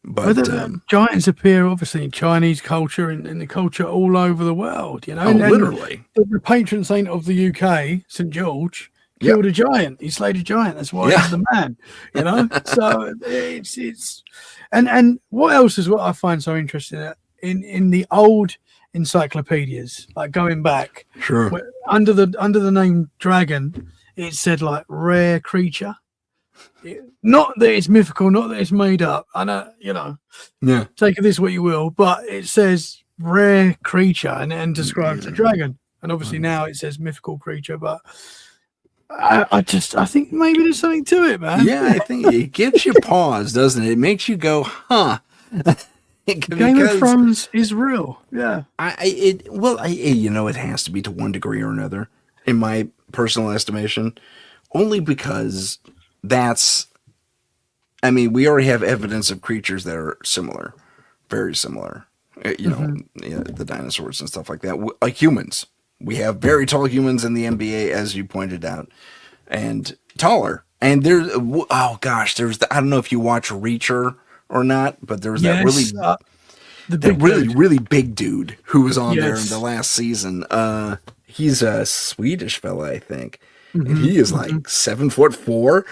But But the giants appear obviously in Chinese culture and in the culture all over the world, you know. And literally, the patron saint of the UK, St. George, Yep. killed a giant. He slayed a giant. That's why he's the man, you know. So it's and what else is what I find so interesting in the old encyclopedias, like going back, sure, where under the name dragon, it said like rare creature. Not that it's mythical, not that it's made up. I know, yeah. take of this what you will, but it says rare creature and describes a dragon. And obviously now it says mythical creature, but I think maybe there's something to it, man. Yeah, I think it gives you pause, doesn't it? It makes you go, huh? Game of Thrones is real. Yeah. It has to be to one degree or another, in my personal estimation, only because we already have evidence of creatures that are similar, very similar. The dinosaurs and stuff like that. Like humans, we have very tall humans in the NBA, as you pointed out, and taller. And there's I don't know if you watch Reacher or not, but there was that really big dude who was on there in the last season. He's a Swedish fella, I think. And he is like 7'4" or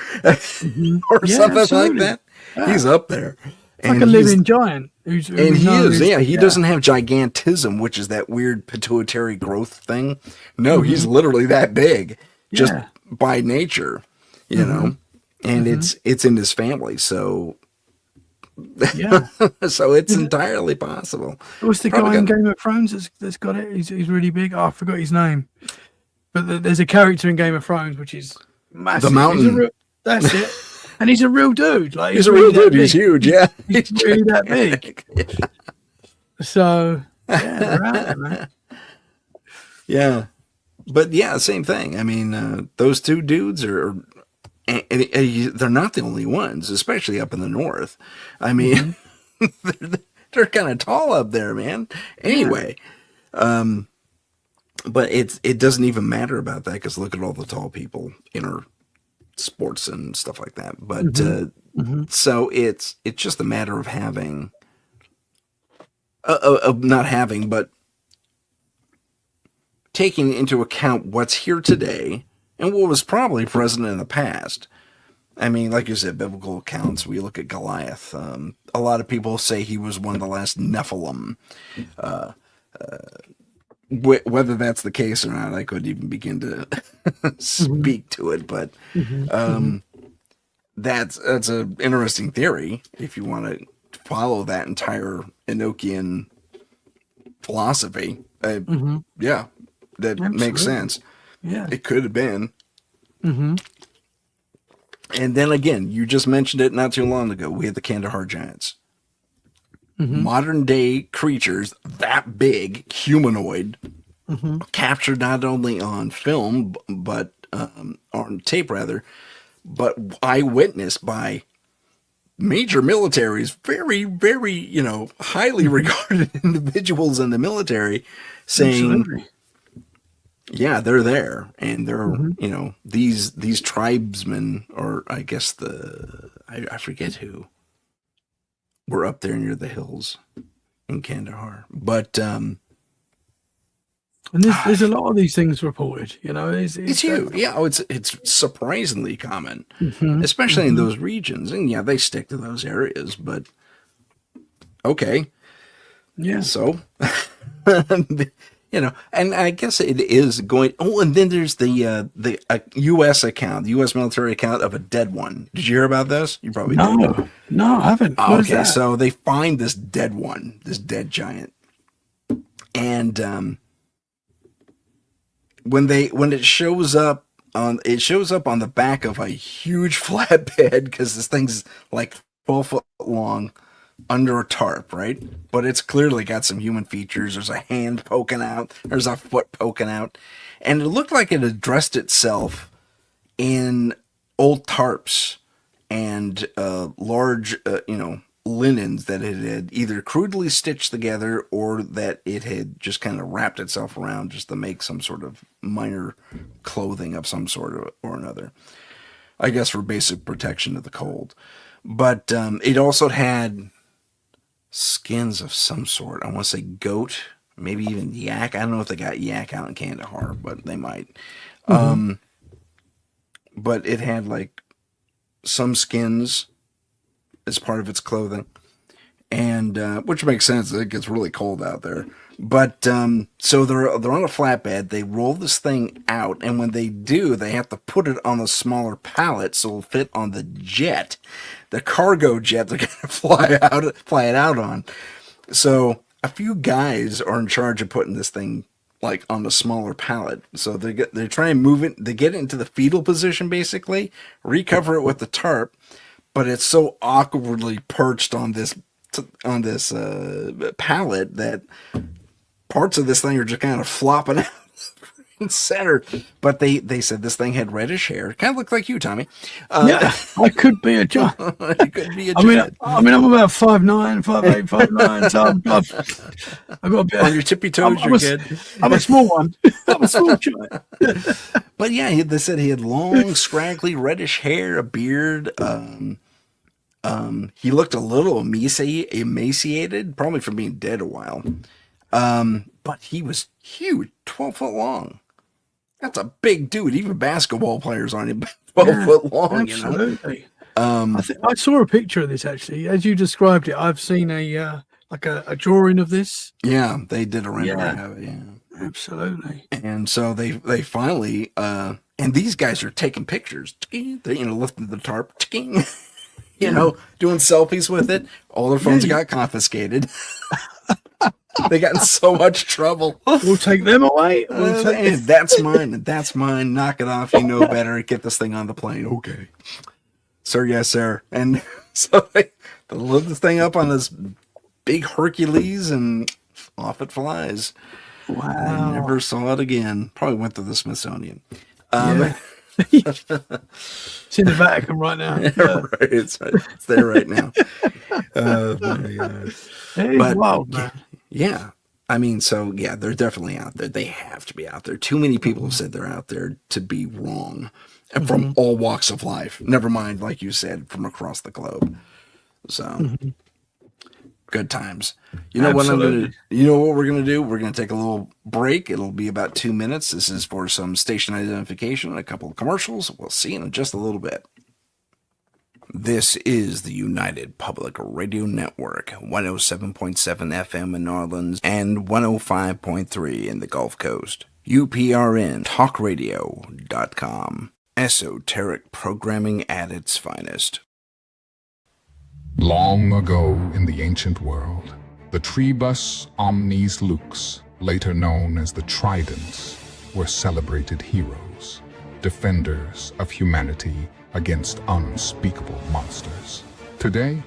something like that. Yeah. He's up there. Like a living giant. He doesn't have gigantism, which is that weird pituitary growth thing. No, he's literally that big, just by nature, you know. And it's in his family, so so it's entirely possible. What's the guy in Game of Thrones that's got it? He's really big. Oh, I forgot his name. But there's a character in Game of Thrones which is massive. The Mountain. That's it. And he's a real dude. Like he's a real dude. He's huge. Yeah, he's really that big. So they're out there, man. Yeah, but same thing. I mean, those two dudes are. They're not the only ones, especially up in the north. I mean, they're kind of tall up there, man. Anyway, but it doesn't even matter about that because look at all the tall people in our sports and stuff like that. But so it's just a matter of having, not having, but taking into account what's here today and what was probably present in the past. I mean, like you said, biblical accounts, we look at Goliath. A lot of people say he was one of the last Nephilim. Whether that's the case or not, I couldn't even begin to speak to it. But that's an interesting theory if you want to follow that entire Enochian philosophy. Yeah, that makes sense. Yeah, it could have been. And then again, you just mentioned it not too long ago. We had the Kandahar giants. Modern day creatures that big, humanoid, captured not only on film, but on tape rather, but eyewitnessed by major militaries, very, very, highly regarded individuals in the military saying, yeah, they're there. And they're, these tribesmen, or I guess I forget who, were up there near the hills. in Kandahar. But And there's a lot of these things reported. You know, it's huge. Yeah, it's surprisingly common, Mhm, especially in mhm. those regions. And yeah, they stick to those areas. But okay, Yeah. so and I guess it is going. Oh, and then there's the U.S. account, the U.S. military account of a dead one. Did you hear about this? You probably did. No, I haven't. What is Okay, that? so they find this dead one, this dead giant, and when it shows up on the back of a huge flatbed because this thing's like 12 foot long under a tarp, right? But it's clearly got some human features. There's a hand poking out. There's a foot poking out, and it looked like it had dressed itself in old tarps and large, linens that it had either crudely stitched together or that it had just kind of wrapped itself around just to make some sort of minor clothing of some sort or another. I guess for basic protection of the cold. But it also had skins of some sort. I want to say goat, maybe even yak. I don't know if they got yak out in Kandahar, but they might. Mhm. But it had like some skins as part of its clothing, and which makes sense. It gets really cold out there. But so they're on a flatbed. They roll this thing out, and when they do, they have to put it on a smaller pallet so it'll fit on the jet, the cargo jet they're gonna fly it out on. So a few guys are in charge of putting this thing like on the smaller pallet. So they try and move it. They get it into the fetal position, basically, recover it with the tarp, but it's so awkwardly perched on this pallet that parts of this thing are just kind of flopping out in center. But they said this thing had reddish hair. Kind of looked like you, Tommy. Yeah, I could be a giant. It could be a I mean, jet. I'm about 5'9", 5'8", 5'9", so I've got a bit. On your tippy toes, you're good. I'm a small one. I'm a small giant. But yeah, they said he had long, scraggly, reddish hair, a beard. He looked a little emaciated, probably from being dead a while. But he was huge, 12 foot long. That's a big dude. Even basketball players aren't 12 foot long, Absolutely. I saw a picture of this actually. As you described it, I've seen a drawing of this. Yeah, they did a rendering Yeah. of it. Yeah, Absolutely. and so they finally and these guys are taking pictures. They lifting the tarp. Doing selfies with it. All their phones got confiscated. They got in so much trouble. We'll take them away. And that's mine. And that's mine. Knock it off. You know better. Get this thing on the plane. Okay, sir. Yes, sir. And so they lift this thing up on this big Hercules, and off it flies. Wow. I never saw it again. Probably went to the Smithsonian. Yeah. It's in the Vatican right now. Yeah. Right, it's there right now. Oh my God. It is wild, man. Yeah. I mean, so yeah, they're definitely out there. They have to be out there. Too many people have said they're out there to be wrong. And from all walks of life. Never mind, like you said, from across the globe. So good times. You know what we're gonna do? We're gonna take a little break. It'll be about 2 minutes. This is for some station identification and a couple of commercials. We'll see you in just a little bit. This is the United Public Radio Network, 107.7 FM in New Orleans and 105.3 in the Gulf Coast. UPRN talkradio.com. Esoteric programming at its finest. Long ago in the ancient world, the Tribus Omnis Lux, later known as the Tridents, were celebrated heroes, defenders of humanity against unspeakable monsters. Today,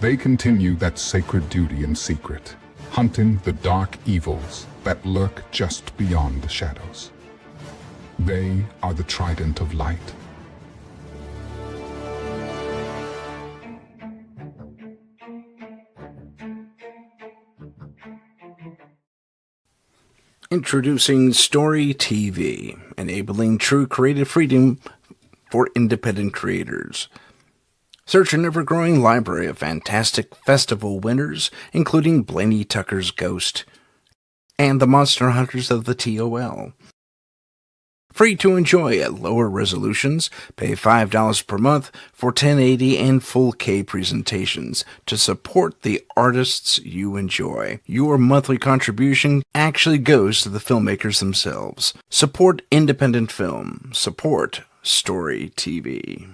they continue that sacred duty in secret, hunting the dark evils that lurk just beyond the shadows. They are the Trident of Light. Introducing Story TV, enabling true creative freedom for independent creators. Search an ever-growing library of fantastic festival winners, including Blaney Tucker's Ghost and the Monster Hunters of the TOL. Free to enjoy at lower resolutions. Pay $5 per month for 1080 and full K presentations to support the artists you enjoy. Your monthly contribution actually goes to the filmmakers themselves. Support independent film. Support Story TV.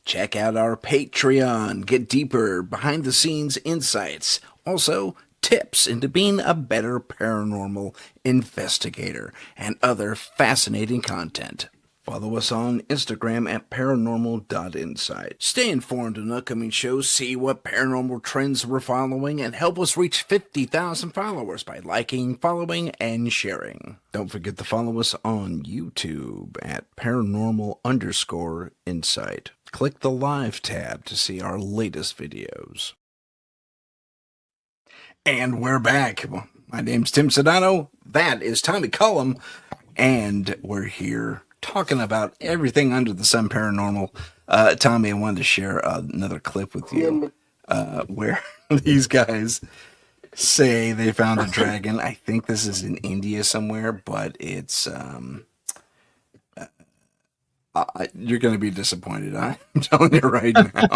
Check out our Patreon. Get deeper behind-the-scenes insights. Also, tips into being a better paranormal investigator and other fascinating content. Follow us on Instagram at paranormal.insight. Stay informed on upcoming shows, see what paranormal trends we're following, and help us reach 50,000 followers by liking, following, and sharing. Don't forget to follow us on YouTube at paranormal_insight. Click the live tab to see our latest videos. And we're back. My name's Tim Sedano. That is Tommy Cullum. And we're here talking about everything under the sun paranormal. Tommy, I wanted to share another clip with you where these guys say they found a dragon. I think this is in India somewhere, but it's... you're going to be disappointed. I'm telling you right now.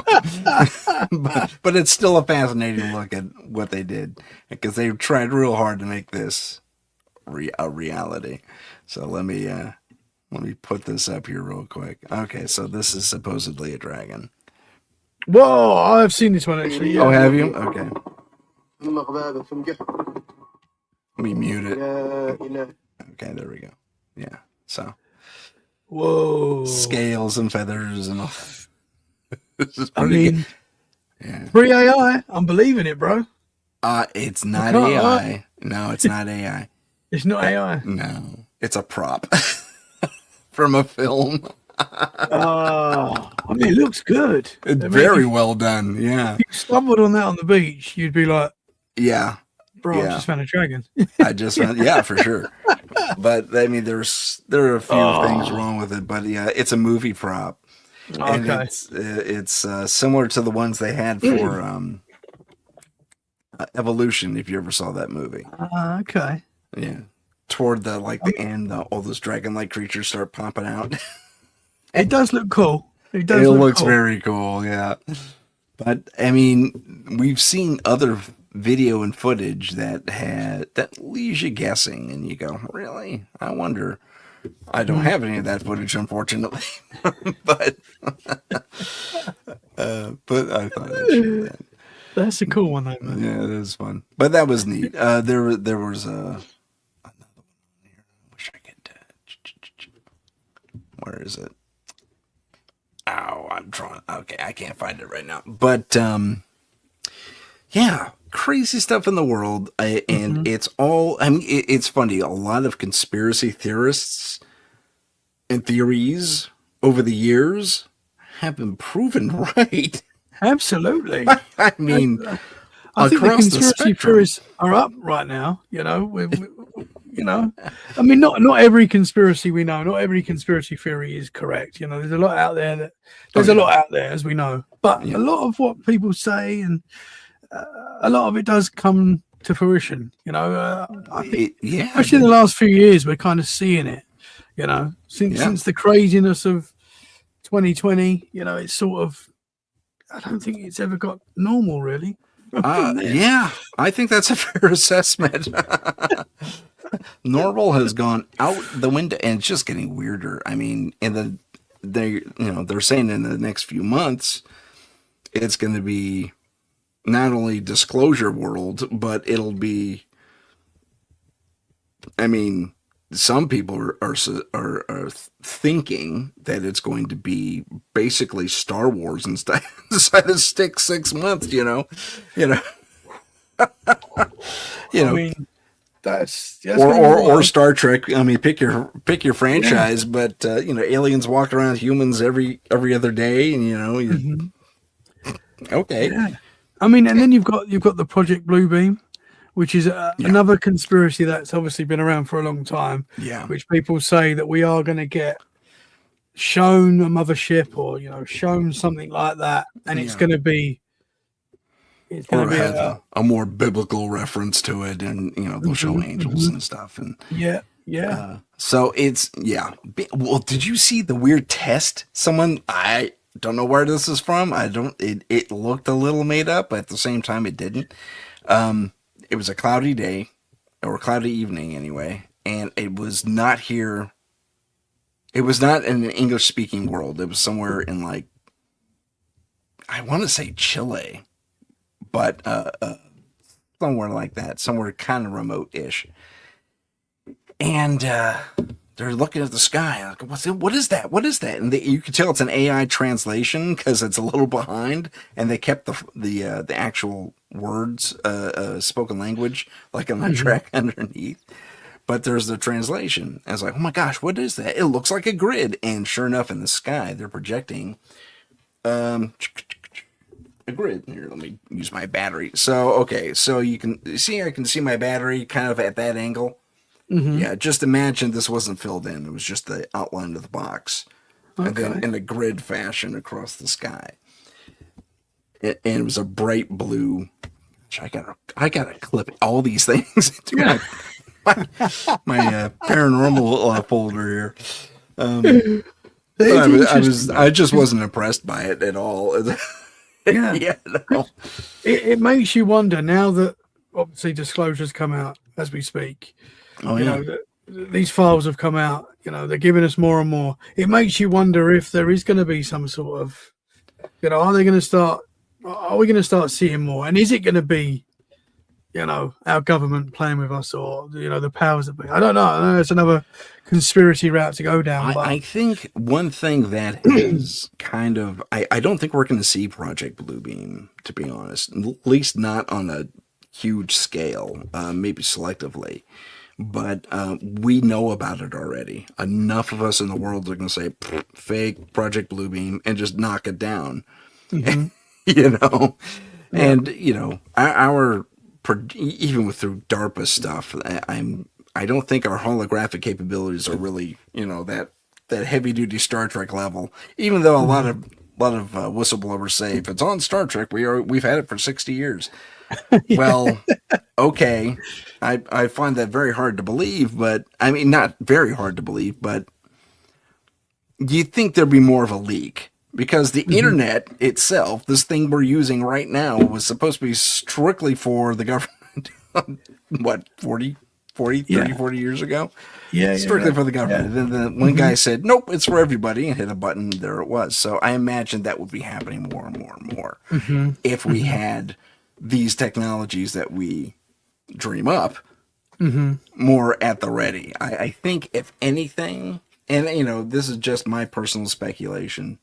but it's still a fascinating look at what they did, because they tried real hard to make this a reality. So let me put this up here real quick. Okay, so this is supposedly a dragon. Whoa, I've seen this one actually. Yeah. Oh, have you? Okay. Let me mute it. Okay, there we go. Yeah, so. Whoa. Scales and feathers and all. This is I pretty mean, good. free AI. I'm believing it, bro. It's not AI. No, it's not AI. It's not AI. No, it's a prop from a film. I mean, it looks good. It's very well done. Yeah. If you stumbled on that on the beach, you'd be like, Yeah. bro, Yeah. I just found a dragon. I just found, yeah, for sure. But I mean, there are a few things wrong with it, but yeah, it's a movie prop. And Okay. it's similar to the ones they had for Evolution, if you ever saw that movie. Okay. Yeah. Toward the end, all those dragon-like creatures start popping out. It does look cool. It does. It look looks cool. very cool, yeah. But I mean, we've seen other video and footage that leaves you guessing, and you go, really? I wonder. I don't have any of that footage, unfortunately. but I thought I'd share that. That's a cool one, though, man. Yeah, it is fun. But that was neat. There was another one here. I wish I could. Where is it? Oh, I'm trying. Okay, I can't find it right now. But yeah, crazy stuff in the world, and it's all. I mean, it's funny. A lot of conspiracy theorists and theories over the years have been proven right. Absolutely. I mean, I think the across conspiracy spectrum. theories are up right now. You know, you know, I mean, not every conspiracy we know, not every conspiracy theory is correct. You know, there's a lot out there a lot out there, as we know, but a lot of what people say and a lot of it does come to fruition. You know, I think, especially in the last few years, we're kind of seeing it. You know, since the craziness of 2020, you know, it's sort of. I don't think it's ever got normal, really. Yeah, I think that's a fair assessment. Normal has gone out the window, and it's just getting weirder. I mean, they're saying in the next few months, it's going to be not only disclosure world, but it'll be. I mean, some people are thinking that it's going to be basically Star Wars inside of 6 months. You know. I mean, that's or Star Trek. I mean, pick your franchise, but aliens walk around humans every other day, and okay. Yeah. I mean, and then you've got the Project Bluebeam, which is another conspiracy that's obviously been around for a long time. Yeah. Which people say that we are going to get shown a mothership or shown something like that, and it's going to be or have a more biblical reference to it, and they'll show angels and stuff, and so it's well, did you see the weird test? I don't know where this is from. It looked a little made up, but at the same time it didn't. It was a cloudy day, or cloudy evening anyway, and it was not here. It was not in an English speaking world. It was somewhere in, like, I want to say Chile, but somewhere like that, somewhere kind of remote-ish. And they're looking at the sky. Like, what is that? What is that? And you can tell it's an AI translation because it's a little behind, and they kept the actual words, spoken language, like on the track underneath. But there's the translation. I was like, oh my gosh, what is that? It looks like a grid. And sure enough, in the sky, they're projecting a grid. Here, let me use my battery. So, okay, so you can see, I can see my battery kind of at that angle. Yeah, just imagine this wasn't filled in. It was just the outline of the box. Okay. And then in a grid fashion across the sky. And it was a bright blue. I gotta clip all these things into my paranormal folder here. I just wasn't impressed by it at all. No. It makes you wonder now that obviously disclosures come out as we speak. These files have come out. They're giving us more and more. It makes you wonder if there is going to be some sort of, are we going to start seeing more? And is it going to be, our government playing with us, or the powers that be? I don't know. I know it's another conspiracy route to go down. I think one thing that is kind of, I don't think we're going to see Project Bluebeam, to be honest, at least not on a huge scale, maybe selectively. But we know about it already. Enough of us in the world are going to say, fake Project Bluebeam, and just knock it down. And our even through DARPA stuff, I don't think our holographic capabilities are really, that heavy duty Star Trek level. Even though a lot of whistleblowers say if it's on Star Trek, we've had it for 60 years. Well, okay, I find that very hard to believe, but I mean, not very hard to believe, but you'd think there'd be more of a leak. Because the internet itself, this thing we're using right now, was supposed to be strictly for the government, what, 40 years ago? Yeah. Strictly for the government. And then one guy said, nope, it's for everybody, and hit a button, and there it was. So I imagine that would be happening more and more and more if we had these technologies that we dream up more at the ready. I think, if anything, and, this is just my personal speculation,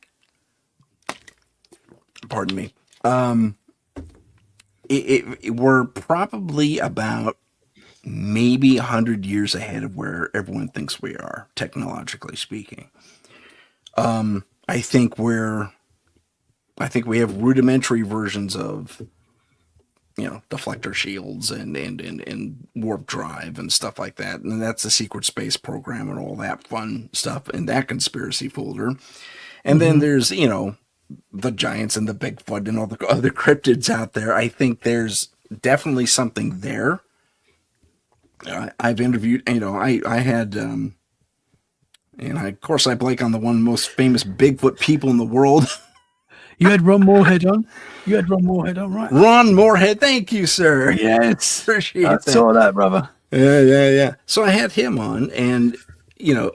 pardon me. We're probably about maybe 100 years ahead of where everyone thinks we are, technologically speaking. I think we have rudimentary versions of, deflector shields and warp drive and stuff like that. And that's the secret space program and all that fun stuff in that conspiracy folder. And then there's, the giants and the Bigfoot and all the other cryptids out there. I think there's definitely something there. I've interviewed, I had, and of course I blank on the one most famous Bigfoot people in the world. You had Ron Moorhead on? Right? Ron Moorhead, thank you, sir. Yes. Appreciate that. I saw that, brother. Yeah. So I had him on, and,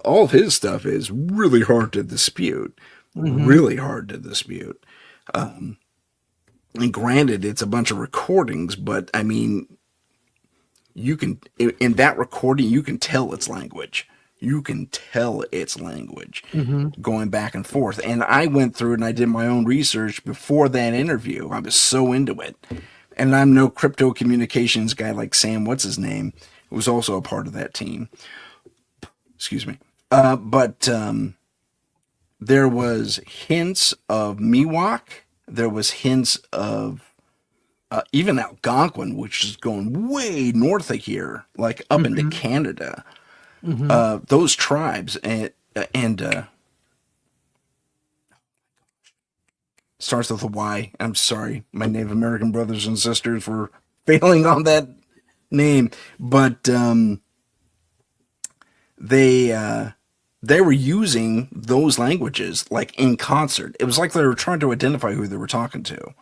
all of his stuff is really hard to dispute. Really hard to dispute. And granted, it's a bunch of recordings, but I mean, you can, in that recording, you can tell its language. Going back and forth. And I went through and I did my own research before that interview. I was so into it. And I'm no crypto communications guy like Sam, what's his name, who was also a part of that team. Excuse me. But there was hints of Miwok. There was hints of even Algonquin, which is going way north of here, like up into Canada. Those tribes and Starts with a Y. I'm sorry, my Native American brothers and sisters were failing on that name, but they were using those languages like in concert. It was like they were trying to identify who they were talking to.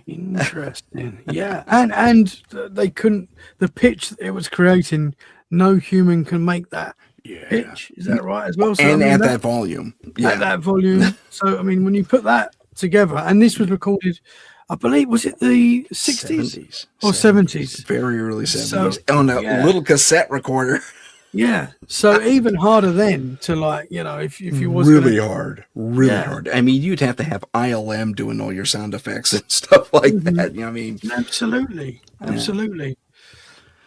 Interesting. Yeah. And they couldn't, the pitch it was creating, no human can make that pitch. Is that right as well? So, And at that volume. Yeah. At that volume. So, I mean, when you put that together, and this was recorded, I believe, was it the 60s or 70s? Very early 70s. So, on a little cassette recorder. Yeah. So even harder then to, like, you know, if you was really hard. I mean, you'd have to have ILM doing all your sound effects and stuff like that. You know what I mean? Absolutely.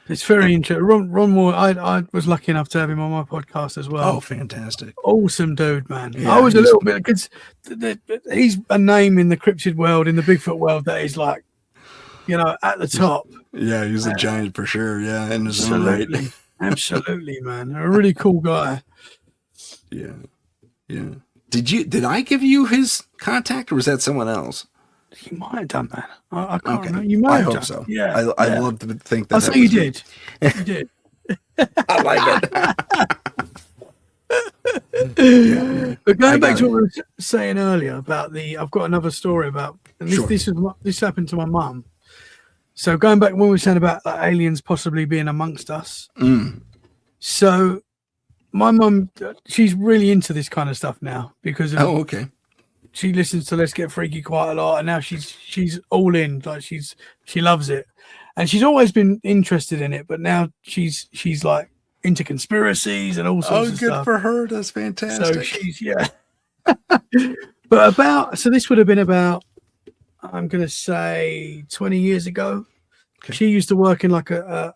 It's very interesting. Ron Moore, I was lucky enough to have him on my podcast as well. Oh, fantastic. Awesome dude, man. Yeah, I was a little bit, because he's a name in the cryptid world, in the Bigfoot world, that is, like, you know, at the top. Yeah, he's a giant for sure. Yeah, in his own right. Absolutely, man. A really cool guy. Yeah. Did I give you his contact, or was that someone else? You might have done, man. I can't remember. You might have hope done. So. Yeah. I love to think that. I'll say you did. You did. I like it. But going back to what we were saying earlier about I've got another story about, and this happened to my mum. So going back when we were saying about, like, aliens possibly being amongst us. So my mum, she's really into this kind of stuff now because of, she listens to Let's Get Freaky quite a lot, and now she's all in. Like, she loves it, and she's always been interested in it, but now she's like into conspiracies and all sorts of stuff. Oh, good for her. That's fantastic. So she's but this would have been about, I'm going to say 20 years ago. Okay. She used to work in like a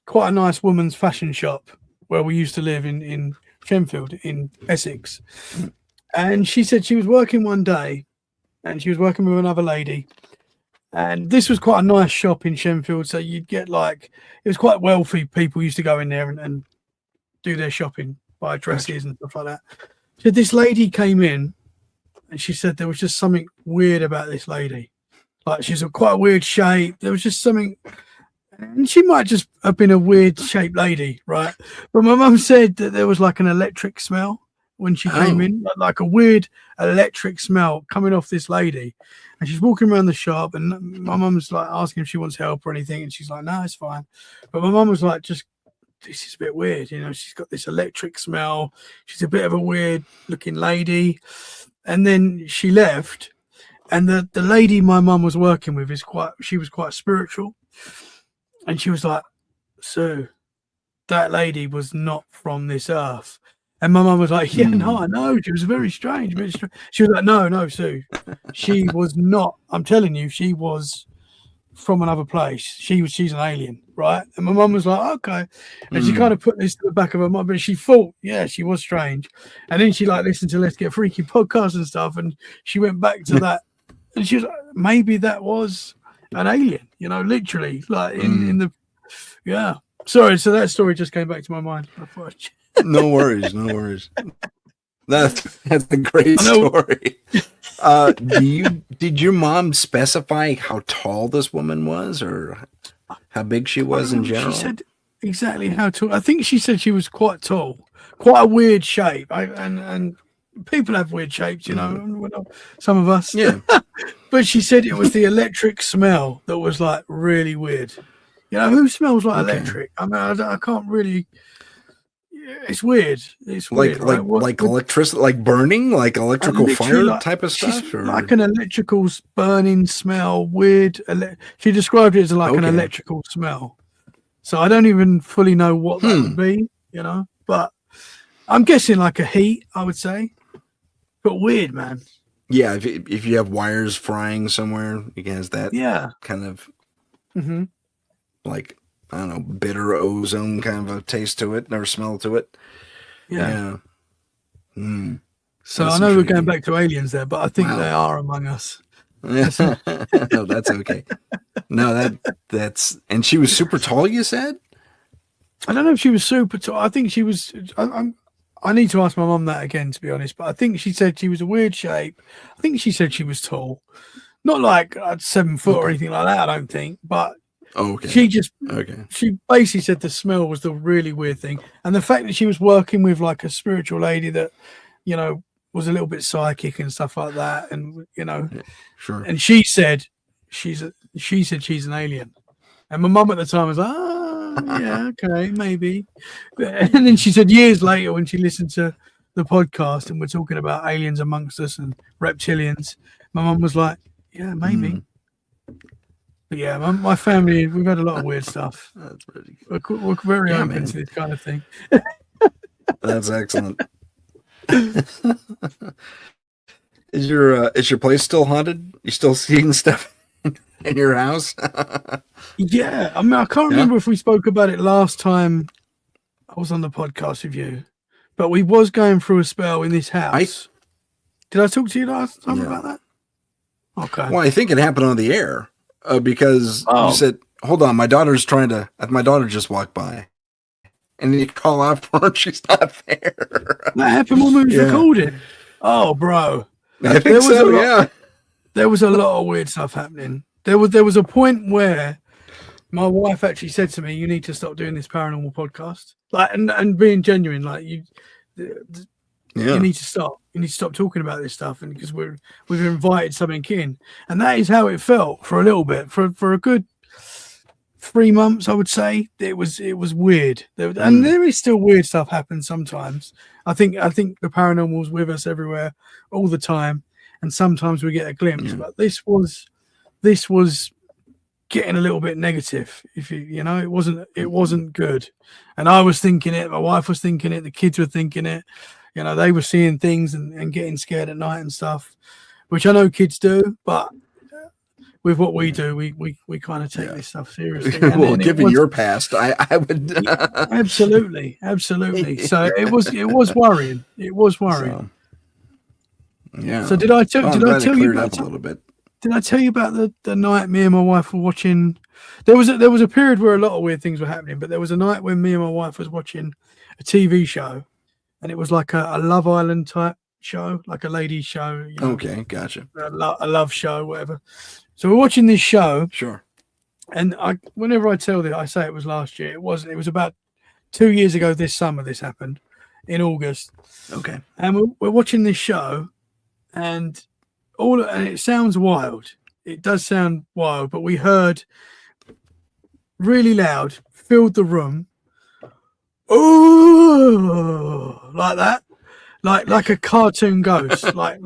quite a nice woman's fashion shop where we used to live in Shenfield in Essex. And she said she was working one day, and she was working with another lady. And this was quite a nice shop in Shenfield. So you'd get, like, it was quite wealthy people used to go in there and do their shopping, buy dresses and stuff like that. So this lady came in, and she said there was just something weird about this lady. Like, she's a quite weird shape. There was just something, and she might just have been a weird shaped lady, right? But my mum said that there was like an electric smell when she came in, like a weird electric smell coming off this lady. And she's walking around the shop, and my mum's like asking if she wants help or anything, and she's like, no, it's fine. But my mum was like, this is a bit weird, you know, she's got this electric smell. She's a bit of a weird looking lady. And then she left, and the lady my mum was working with she was quite spiritual. And she was like, Sue, that lady was not from this earth. And my mum was like, yeah, no, I know. She was very strange. She was like, no, Sue. She was not. I'm telling you, she was from another place. She's an alien, right? And my mum was like, okay. And she kind of put this to the back of her mind, but she thought, yeah, she was strange. And then she, like, listened to Let's Get Freaky podcast and stuff, and she went back to that. And she was like, maybe that was an alien, you know, literally, like in the, yeah. Sorry, so that story just came back to my mind. No worries. That's a great story. Did your mom specify how tall this woman was, or how big she was in general? She said exactly how tall. I think she said she was quite tall, quite a weird shape. And people have weird shapes, you know, some of us. Yeah. But she said it was the electric smell that was, like, really weird. You know, who smells like electric? I mean, I can't really. It's weird. It's weird, like electricity, like burning, like electrical fire type of stuff, or like an electrical burning smell. Weird. She described it as like an electrical smell. So I don't even fully know what that would be, you know. But I'm guessing like a heat, I would say. But weird, man. Yeah, if you have wires frying somewhere, it has that kind of like, I don't know, bitter ozone kind of a taste to it or smell to it. Yeah. So that's I know we're going back to aliens there, but I think they are among us. No, that's okay. No, that's, and she was super tall, you said? I don't know if she was super tall. I think she was, I need to ask my mum that again, to be honest. But I think she said she was a weird shape. I think she said she was tall, not like 7 foot or anything like that. I don't think, but she basically said the smell was the really weird thing, and the fact that she was working with like a spiritual lady that, you know, was a little bit psychic and stuff like that, and you know, sure. And she said she's an alien, and my mum at the time was like, oh, yeah, okay, maybe. And then she said years later when she listened to the podcast and we're talking about aliens amongst us and reptilians, my mum was like, yeah, maybe. But yeah, my family, we've had a lot of weird stuff. That's pretty cool. We're very open to this kind of thing. That's excellent. Is your place still haunted? You still seeing stuff in your house? Yeah, I mean, I can't remember if we spoke about it last time I was on the podcast with you, but we was going through a spell in this house. Did I talk to you last time about that? Okay. Well, I think it happened on the air because you said, "Hold on, my daughter just walked by," and you call out for her, she's not there. That happened when we was recording. Oh, bro. I think so. Yeah. There was a lot of weird stuff happening. There was a point where my wife actually said to me, "You need to stop doing this paranormal podcast." Like, and being genuine, like you need to stop. You need to stop talking about this stuff, and because we've invited something in, and that is how it felt for a little bit, for a good 3 months, I would say. It was weird, and there is still weird stuff happen sometimes. I think the paranormal's with us everywhere, all the time, and sometimes we get a glimpse. But this was getting a little bit negative. If you know, it wasn't good, and I was thinking it. My wife was thinking it. The kids were thinking it. You know, they were seeing things and getting scared at night and stuff, which I know kids do, but with what we do, we kind of take this stuff seriously. Well, given your past, I would absolutely. So it was worrying. It was worrying. So, yeah. So did I tell you about a little bit? Did I tell you about the night me and my wife were watching? There was a period where a lot of weird things were happening, but there was a night when me and my wife was watching a TV show, and it was like a Love Island type show, like a ladies show. You know, okay, gotcha. A love show, whatever. So we're watching this show. Sure. And whenever I tell this, I say it was last year. It wasn't. It was about 2 years ago this summer. This happened in August. Okay. And we're watching this show, and it sounds wild. It does sound wild, but we heard really loud, filled the room. Oh, like that, like a cartoon ghost, like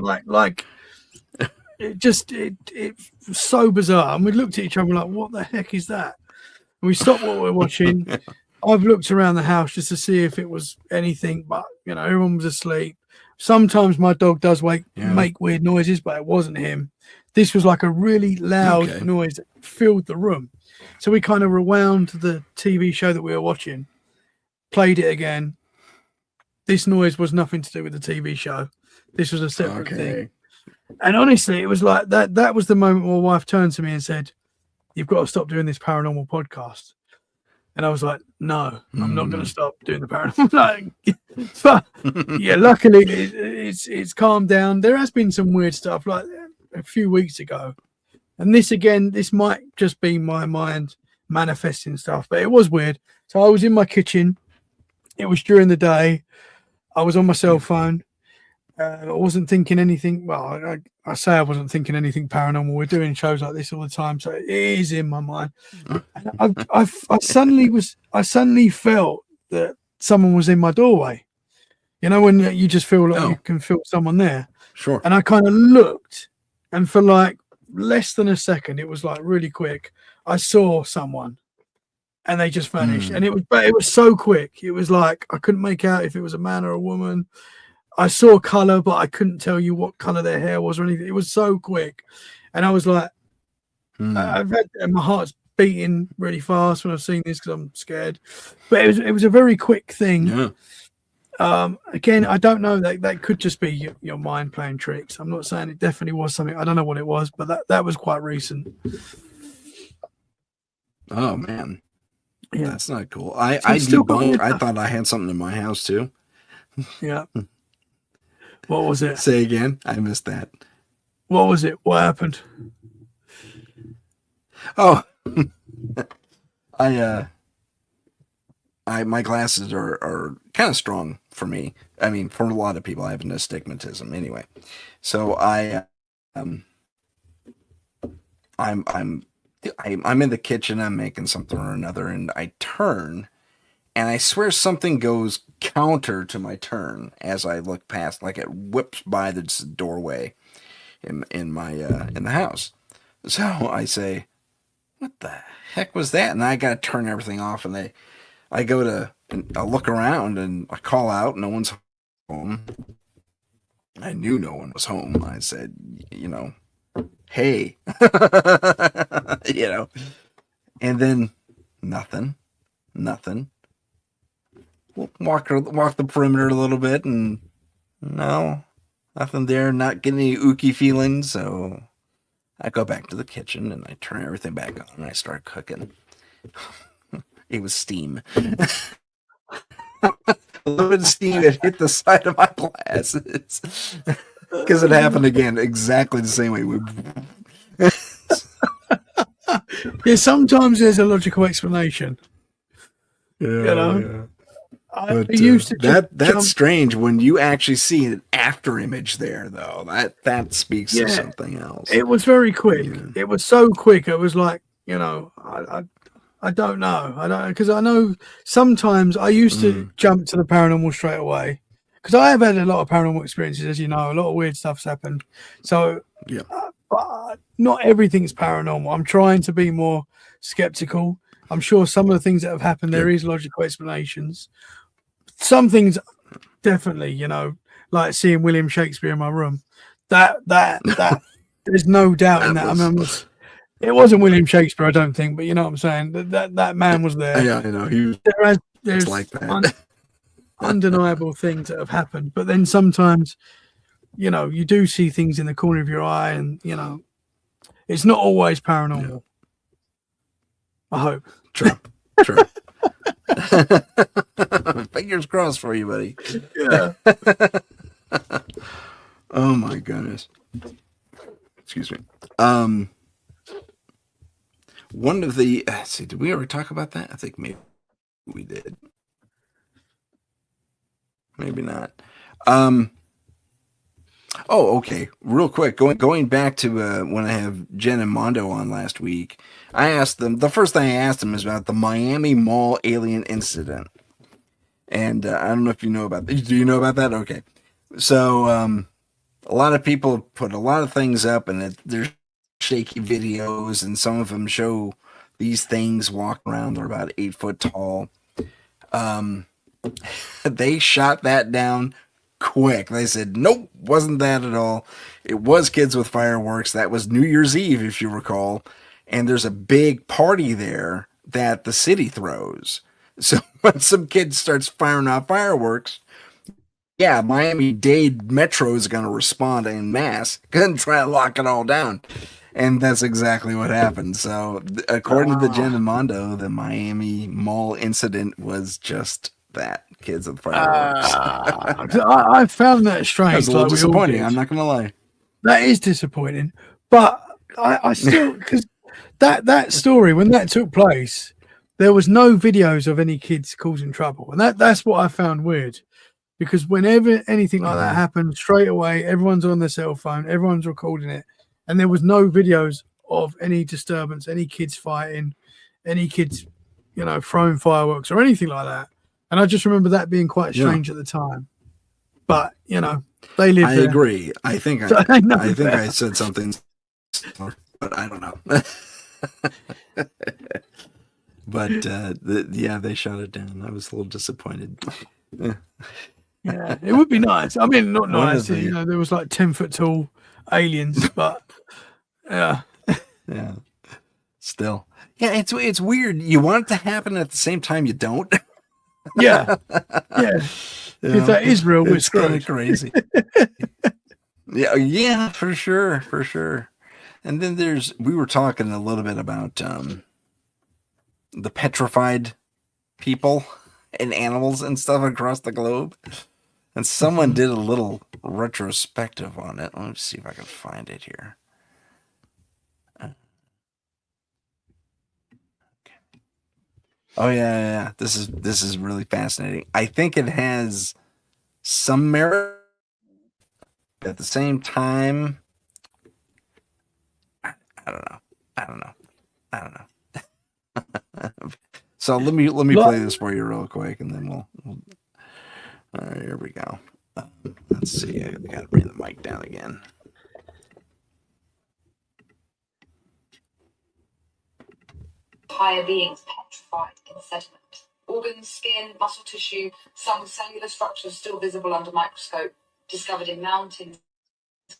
it was so bizarre. And we looked at each other like, what the heck is that? And we stopped what we're watching. I've looked around the house just to see if it was anything, but you know, everyone was asleep. Sometimes my dog does make weird noises, but it wasn't him. This was like a really loud noise that filled the room. So we kind of rewound the TV show that we were watching, played it again. This noise was nothing to do with the TV show. This was a separate thing. And honestly, it was like that. That was the moment my wife turned to me and said, "You've got to stop doing this paranormal podcast." And I was like, "No, I'm not going to stop doing the paranormal." But yeah, luckily it's calmed down. There has been some weird stuff like a few weeks ago, and this might just be my mind manifesting stuff, but it was weird. So I was in my kitchen. It was during the day. I was on my cell phone. I wasn't thinking anything. Well, I say I wasn't thinking anything paranormal. We're doing shows like this all the time, so it is in my mind. And I suddenly felt that someone was in my doorway. You know, when you just feel like you can feel someone there. Sure. And I kind of looked, and for like less than a second, it was like really quick. I saw someone, and they just vanished. And it was so quick. It was like I couldn't make out if it was a man or a woman. I saw color, but I couldn't tell you what color their hair was or anything. It was so quick, and I was like, my heart's beating really fast when I've seen this because I'm scared. But it was a very quick thing. Yeah. Again, I don't know. That could just be your mind playing tricks. I'm not saying it definitely was something. I don't know what it was, but that was quite recent. Oh man, yeah, that's not cool. I thought I had something in my house too. Yeah. What was it? Say again. I missed that. What was it? What happened? Oh, my glasses are kind of strong for me. I mean, for a lot of people, I have an astigmatism anyway. So I'm in the kitchen. I'm making something or another, and I turn, and I swear something goes counter to my turn as I look past, like it whips by the doorway in the house. So I say, "What the heck was that?" And I got to turn everything off, and I go to and I look around and I call out. No one's home. I knew no one was home. I said, hey, and then nothing. Walk the perimeter a little bit, and no, nothing there. Not getting any ooky feelings. So I go back to the kitchen and I turn everything back on and I start cooking. It was steam. A little bit of steam that hit the side of my glasses. Because it happened again, exactly the same way. Yeah, sometimes there's a logical explanation. Yeah. I used to that's strange when you actually see an after image there, though. That speaks to something else. It was very quick. Yeah. It was so quick. It was like, I don't know. Because I know sometimes I used to jump to the paranormal straight away. Because I have had a lot of paranormal experiences, as you know, a lot of weird stuff's happened. So, but not everything's paranormal. I'm trying to be more skeptical. I'm sure some of the things that have happened, there is logical explanations. Some things, definitely, like seeing William Shakespeare in my room. That there's no doubt in that. I mean, it wasn't William Shakespeare, I don't think, but you know what I'm saying. That man was there. Yeah, I know. There's like that. Undeniable things that have happened, but then sometimes, you do see things in the corner of your eye, and it's not always paranormal. I hope. True. Fingers crossed for you, buddy. Yeah. Oh my goodness. Excuse me. One of the let's see, did we ever talk about that? I think maybe we did. Maybe not. Oh, okay. Real quick, going back to when I have Jen and Mondo on last week, I asked them. The first thing I asked them is about the Miami Mall alien incident, and I don't know if you know about. Do you know about that? Okay. So a lot of people put a lot of things up, and there's shaky videos, and some of them show these things walk around. They're about 8 foot tall. They shot that down quick. They said, nope, wasn't that at all. It was kids with fireworks. That was New Year's Eve, if you recall. And there's a big party there that the city throws. So when some kid starts firing off fireworks, Miami-Dade Metro is going to respond en masse and try to lock it all down. And that's exactly what happened. So according to the Jen and Mondo, the Miami Mall incident was just that, kids with fireworks. I found that strange. That was a little disappointing. I'm not going to lie. That is disappointing. But I still, because that story, when that took place, there was no videos of any kids causing trouble. And that's what I found weird. Because whenever anything like that happened, straight away, everyone's on their cell phone, everyone's recording it. And there was no videos of any disturbance, any kids fighting, any kids, throwing fireworks or anything like that. And I just remember that being quite strange at the time. But, they live there. I agree. I think I said something, but I don't know. But they shot it down. I was a little disappointed. Yeah, it would be nice. I mean, not nice. There was like 10 foot tall aliens, but yeah. Still, it's weird. You want it to happen at the same time you don't. Yeah. If that is real, it's kind of crazy. Yeah, for sure. And then we were talking a little bit about the petrified people and animals and stuff across the globe. And someone did a little retrospective on it. Let me see if I can find it here. Oh yeah. This is really fascinating. I think it has some merit. At the same time, I don't know. I don't know. So let me play this for you real quick, and then we'll all right, here we go. Let's see. I gotta bring the mic down again. Higher beings petrified in sediment. Organs, skin, muscle tissue, some cellular structures still visible under microscope, discovered in mountains,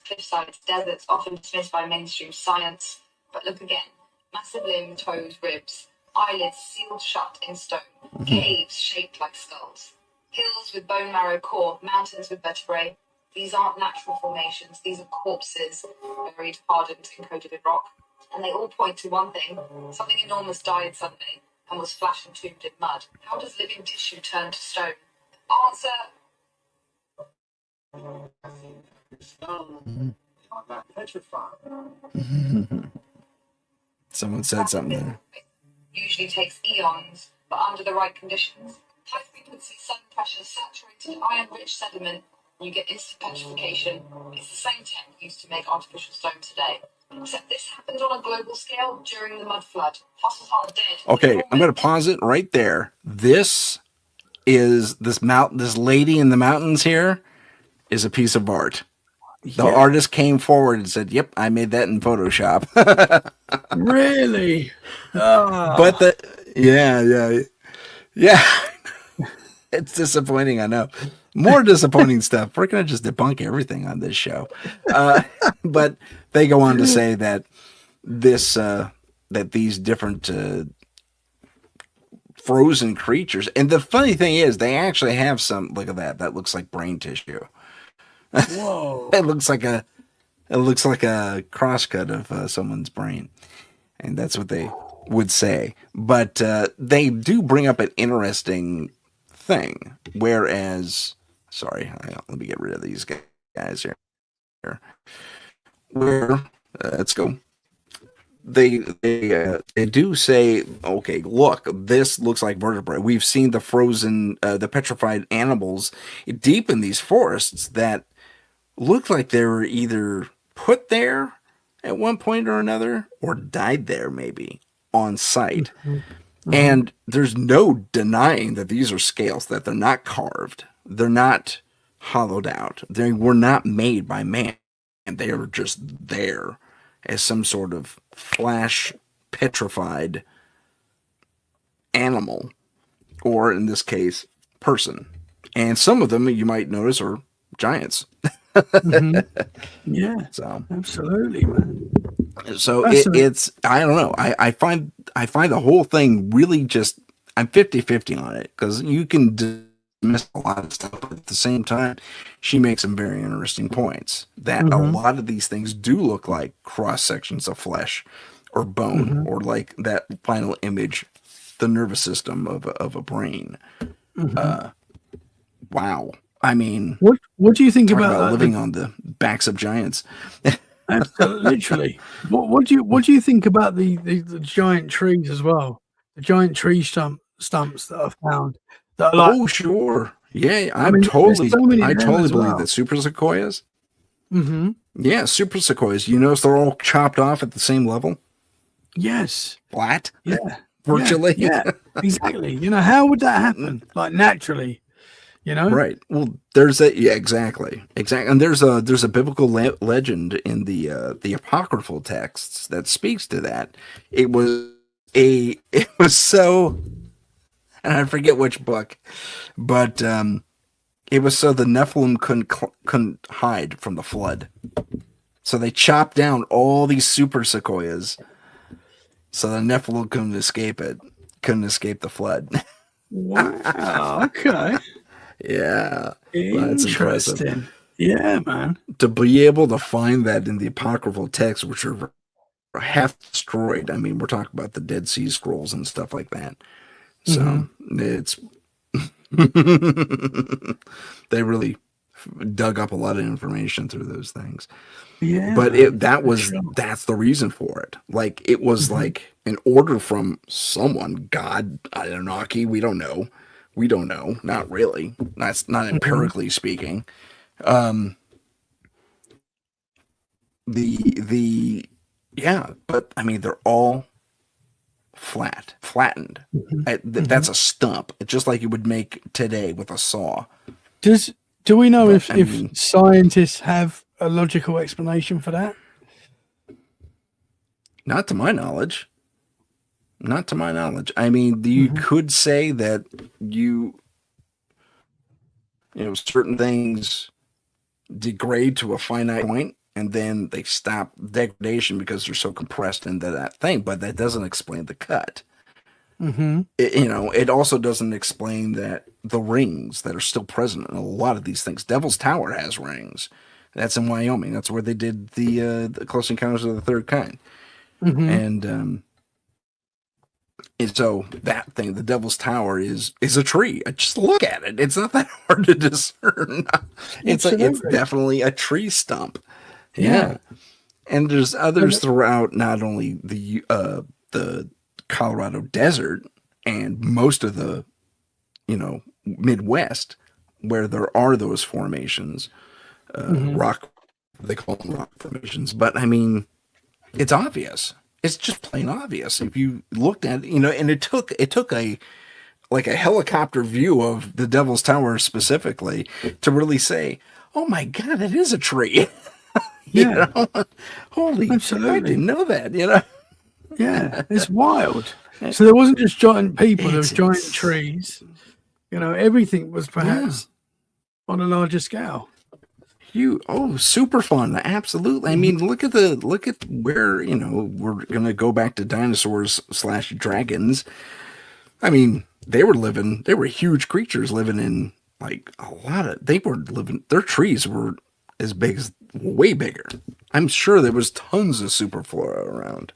cliffsides, deserts, often dismissed by mainstream science. But look again. Massive limbs, toes, ribs, eyelids sealed shut in stone, caves shaped like skulls, hills with bone marrow core, mountains with vertebrae. These aren't natural formations. These are corpses, buried, hardened, encoded in rock. And they all point to one thing. Something enormous died suddenly and was flash entombed in mud. How does living tissue turn to stone? Answer. Stone are not petrified. Someone said something there. Usually takes eons, but under the right conditions. High frequency sun pressure, saturated iron-rich sediment, and you get instant petrification. It's the same tech used to make artificial stone today. Except this happened on a global scale during the mud flood. Fossils aren't dead. Okay, I'm gonna pause it right there. This is this lady in the mountains here is a piece of art. The artist came forward and said, "Yep, I made that in Photoshop." Really? But yeah. It's disappointing, I know. More disappointing stuff. We're gonna just debunk everything on this show. But they go on to say that these different frozen creatures, and the funny thing is, they actually have some. Look at that. That looks like brain tissue. Whoa. It looks like a crosscut of someone's brain, and that's what they would say. But they do bring up an interesting thing. Whereas, sorry, let me get rid of these guys here. Where let's go. They do say, okay, look, this looks like vertebrae. We've seen the frozen, the petrified animals deep in these forests that look like they were either put there at one point or another or died there maybe on site. And there's no denying that these are scales, that they're not carved. They're not hollowed out. They were not made by man. And they are just there as some sort of flash petrified animal, or in this case, person. And some of them you might notice are giants. Yeah, So absolutely, man. So it's I don't know. I find the whole thing really just, I'm 50-50 on it, because you can dismiss a lot of stuff, but at the same time, she makes some very interesting points that a lot of these things do look like cross sections of flesh or bone, or like that final image, the nervous system of a brain. Wow. I mean, what do you think about living on the backs of giants? Literally. What do you think about the giant trees as well? The giant tree stumps that are found that are like, Oh, sure. Yeah, I mean, totally there's so many I of them totally as believe well. that super sequoias. Mm-hmm. Yeah, super sequoias. You notice they're all chopped off at the same level, Yes. flat, Yeah. virtually. Yeah. Exactly. You know, how would that happen? Like naturally, you know? Right. Well, there's exactly. And there's a biblical legend in the apocryphal texts that speaks to that. It was so, and I forget which book, but it was so the Nephilim couldn't hide from the flood. So they chopped down all these super sequoias, so the Nephilim couldn't escape the flood. Wow. Okay. Yeah, that's impressive. Interesting. Yeah, man. To be able to find that in the apocryphal texts, which are half destroyed. I mean, we're talking about the Dead Sea Scrolls and stuff like that. So it's they really dug up a lot of information through those things. Yeah, But man, for sure. that's the reason for it. Like it was like an order from someone, God, Anunnaki, we don't know. We don't know. Not really. That's not empirically speaking. The yeah, but I mean they're all flattened. That's a stump. It's just like you would make today with a saw. Do we know But, I if mean- scientists have a logical explanation for that? Not to my knowledge. Not to my knowledge. I mean, you could say that certain things degrade to a finite point and then they stop degradation because they're so compressed into that thing, but that doesn't explain the cut. It also doesn't explain that the rings that are still present in a lot of these things. Devil's Tower has rings. That's in Wyoming. That's where they did the Close Encounters of the Third Kind. And so that thing, the Devil's Tower, is a tree. Just look at it. It's not that hard to discern. It's definitely a tree stump. Yeah. And there's others throughout not only the Colorado desert and most of the Midwest where there are those formations, rock, they call them rock formations. But I mean, it's obvious. It's just plain obvious if you looked at it, and it took a helicopter view of the Devil's Tower specifically to really say, "Oh my God, it is a tree." Holy, absolutely! I didn't know that. Yeah, it's wild. So there wasn't just giant people; there was giant trees. Everything was perhaps on a larger scale. Super fun. Absolutely. I mean, look at where, we're going to go back to dinosaurs / dragons. I mean, they were huge creatures living in their trees were as big as, way bigger. I'm sure there was tons of superflora around.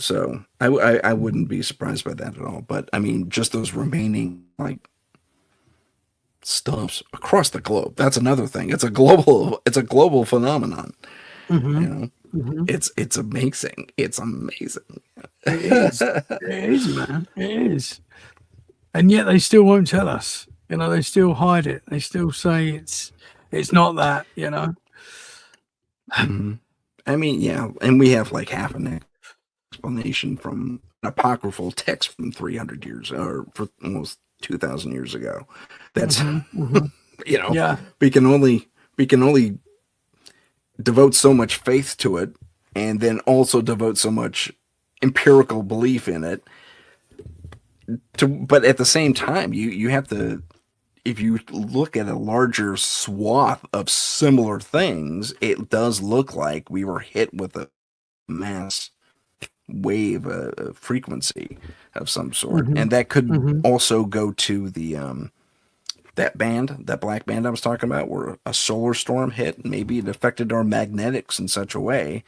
So I wouldn't be surprised by that at all. But I mean, just those remaining stumps across the globe. That's another thing. It's a global phenomenon. It's amazing. It's amazing. It is, man. It is. And yet they still won't tell us. They still hide it. They still say it's not that. I mean, yeah, and we have half an explanation from an apocryphal text from 300 years or for almost 2,000 years ago. That's we can only devote so much faith to it, and then also devote so much empirical belief in it. But at the same time, you have to, if you look at a larger swath of similar things, it does look like we were hit with a mass wave, a frequency of some sort. And that could also go to the that black band I was talking about, where a solar storm hit. Maybe it affected our magnetics in such a way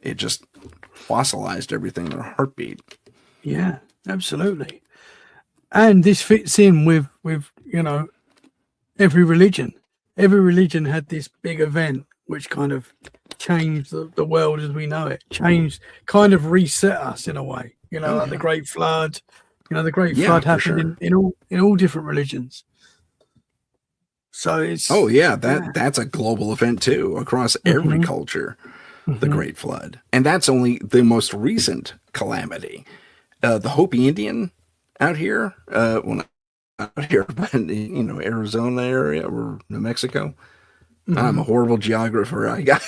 it just fossilized everything in a heartbeat. Yeah, absolutely. And this fits in with every religion. Every religion had this big event which kind of changed the world as we know it. Kind of reset us in a way. Like the Great Flood. The Great Flood happened in all different religions. So it's that's a global event too, across every culture. The Great Flood, and that's only the most recent calamity. The Hopi Indian out here, not out here, but Arizona area or New Mexico. I'm a horrible geographer. I got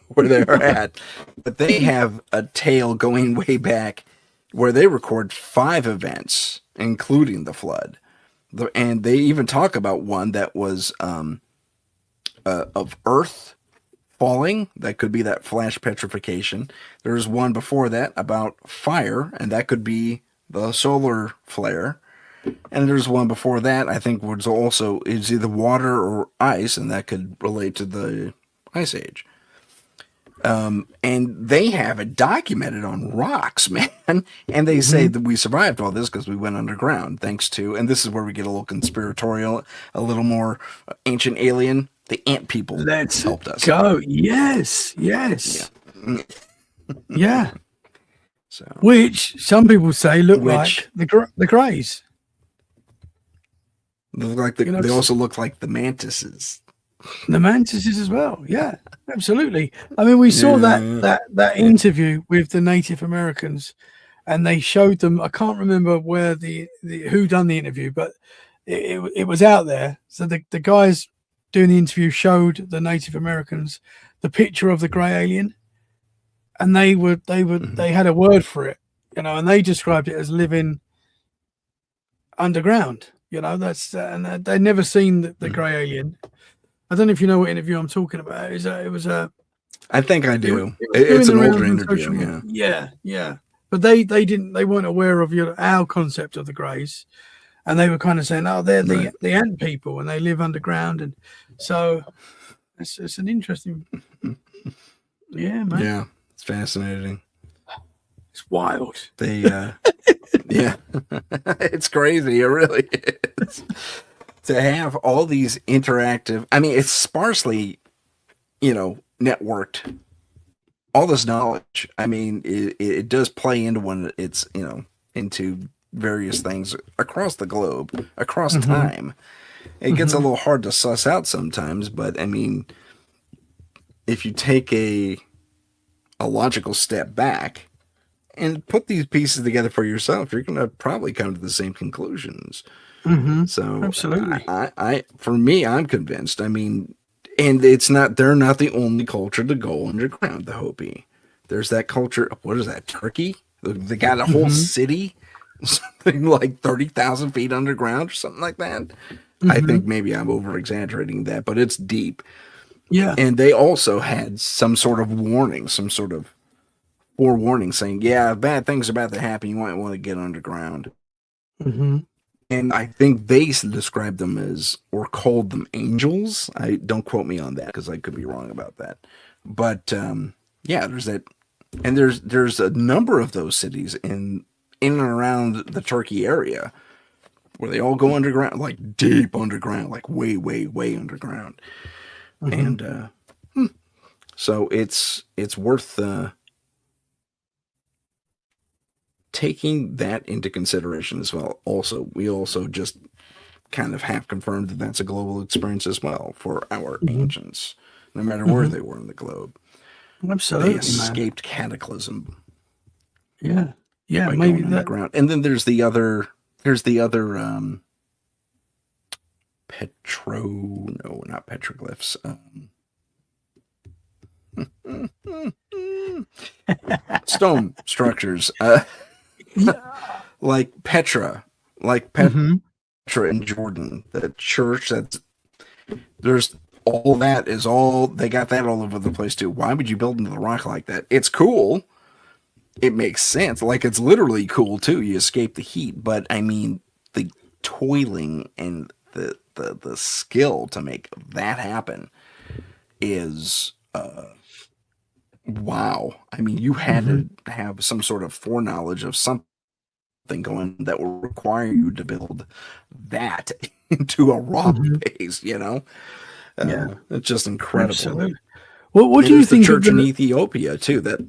where they're at, but they have a tale going way back where they record 5 events, including the flood. And they even talk about one that was of earth falling. That could be that flash petrification. There's one before that about fire, and that could be the solar flare. And there's one before that, I think, was also is either water or ice, and that could relate to the Ice Age. And they have it documented on rocks, man. And they say that we survived all this because we went underground, thanks to, and this is where we get a little conspiratorial, a little more ancient alien. The ant people helped us. Go. Yes. Yes. Yeah. Yeah. So, Which some people say look like the Greys. look like they also look like the mantises. The mantises as well. Yeah, absolutely. I mean, we saw that interview with the Native Americans, and they showed them. I can't remember where the who done the interview, but it was out there. So the guys doing the interview showed the Native Americans the picture of the grey alien, and they had a word for it, and they described it as living underground. That's and they'd never seen the grey alien. I don't know if you know what interview I'm talking about. I think I do. It's an older interview. Yeah. But they weren't aware of our concept of the Greys, and they were kind of saying, "Oh, they're the ant people, and they live underground." And so it's an interesting, yeah, man. Yeah, it's fascinating. It's wild. They, yeah, it's crazy. It really is. To have all these interactive, I mean, it's sparsely, networked. All this knowledge, I mean, it does play into when it's, into various things across the globe, across time. It gets a little hard to suss out sometimes, but I mean, if you take a logical step back and put these pieces together for yourself, you're going to probably come to the same conclusions. So absolutely, for me, I'm convinced. I mean, and they're not the only culture to go underground, the Hopi. There's that culture. What is that? Turkey? They got a whole city, something like 30,000 feet underground or something like that. I think maybe I'm over exaggerating that, but it's deep. Yeah. And they also had some sort of warning, some sort of forewarning saying, yeah, bad things are about to happen. You might want to get underground. And I think they described them as, or called them angels. Don't quote me on that because I could be wrong about that. But yeah, there's that, and there's a number of those cities in and around the Turkey area where they all go underground, like deep underground, like way, way, way underground. And so it's worth taking that into consideration as well. Also, we also just kind of have confirmed that that's a global experience as well for our ancients, no matter where they were in the globe. Absolutely, they escaped cataclysm. Yeah, maybe that underground. And then there's the other not petroglyphs. Stone structures. Like Petra in Jordan, the church there's all that is all, they got that all over the place too. Why would you build into the rock like that? It's cool. It makes sense. Like, it's literally cool too. You escape the heat, but I mean, the toiling and the skill to make that happen is, wow. I mean, you had to have some sort of foreknowledge of something going that will require you to build that into a rock base, it's just incredible. Absolutely. What do you think the church in Ethiopia too? That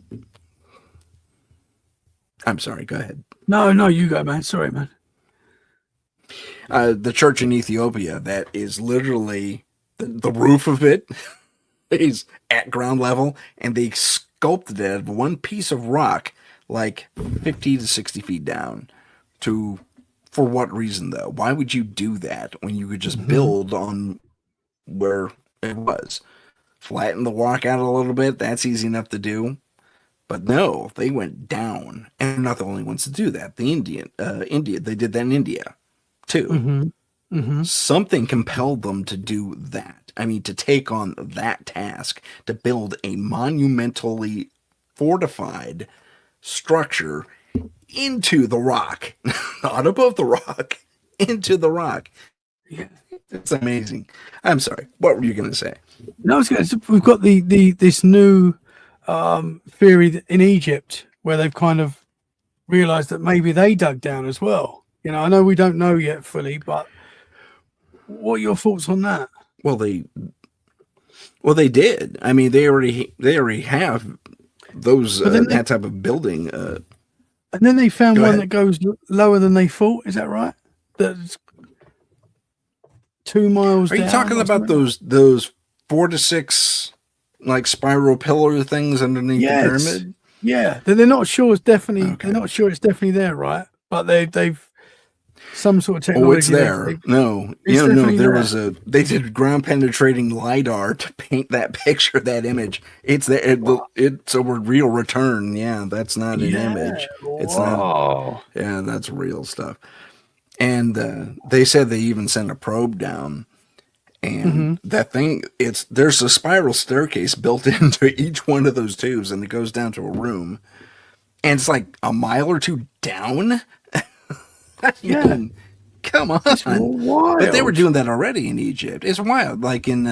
I'm sorry, go ahead. No, you go, man. Sorry, man. The church in Ethiopia, that is literally the roof of it is at ground level, and they sculpted it out of one piece of rock, like 50 to 60 feet down. For what reason, though? Why would you do that when you could just build on where it was? Flatten the rock out a little bit, that's easy enough to do. But no, they went down. And they're not the only ones to do that. India, they did that in India, too. Something compelled them to do that. I mean, to take on that task, to build a monumentally fortified structure into the rock, not above the rock, into the rock. Yeah, it's amazing. I'm sorry. What were you going to say? No, I was going to say, we've got this new theory in Egypt where they've kind of realized that maybe they dug down as well. You know, I know we don't know yet fully, but what are your thoughts on that? Well, they did. I mean, they already have those that type of building. And then they found Go one ahead. that goes lower than they thought. Is that right? That's 2 miles. Are you down talking or about something? those 4 to 6 like spiral pillar things underneath the pyramid? Yeah, they're not sure it's definitely. Okay. They're not sure it's definitely there, right? But they've some sort of Oh, technology. it's there. No, It's no. definitely There there. was they did ground penetrating lidar to paint that picture, that image. It's there. It's a real return. Yeah, that's not an image. It's not. Wow. Yeah, that's real stuff. And they said they even sent a probe down, and that thing. There's a spiral staircase built into each one of those tubes, and it goes down to a room, and it's like a mile or two down. Yeah. Come on. Wild. But they were doing that already in Egypt. It's wild. Like in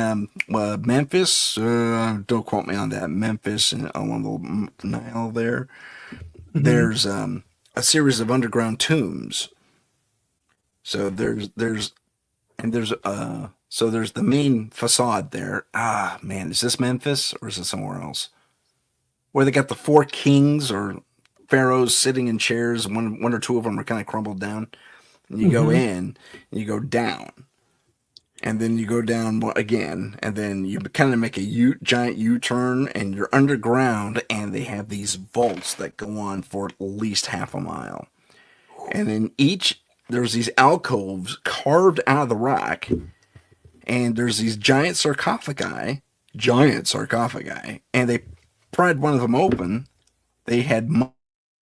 Memphis, don't quote me on that. Memphis, along the Nile there, there's a series of underground tombs. So there's the main facade there. Ah, man, is this Memphis or is it somewhere else? Where they got the 4 kings or pharaohs sitting in chairs. One or two of them are kind of crumbled down. And you go in, and you go down, and then you go down again, and then you kind of make a giant U-turn, and you're underground, and they have these vaults that go on for at least half a mile. And in there's these alcoves carved out of the rock, and there's these giant sarcophagi, and they pried one of them open. They had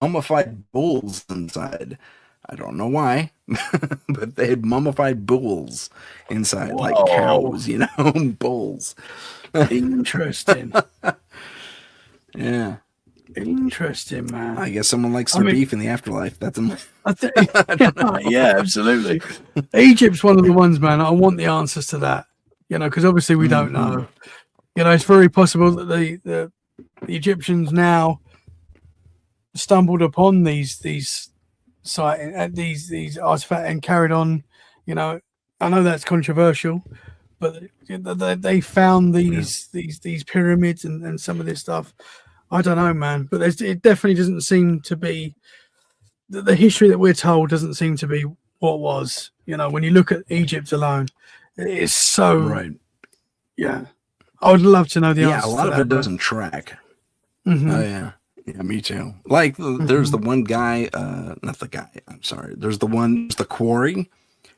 mummified bulls inside. I don't know why, but they had mummified bulls inside, like cows, bulls. Interesting. Yeah. Interesting, man. I guess someone likes their beef in the afterlife. That's I think, yeah, absolutely. Egypt's one of the ones, man. I want the answers to that, because obviously we don't know. It's very possible that the Egyptians now stumbled upon these sighting at these artifacts and carried on. I know that's controversial, but they found these pyramids and some of this stuff. I don't know, man, but it definitely doesn't seem to be the history that we're told doesn't seem to be what was. When you look at Egypt alone, it's so right. Yeah, I would love to know the answer. Yeah, a lot of it doesn't track. Oh yeah. Yeah, me too. Like there's the one guy, not the guy, I'm sorry. There's the quarry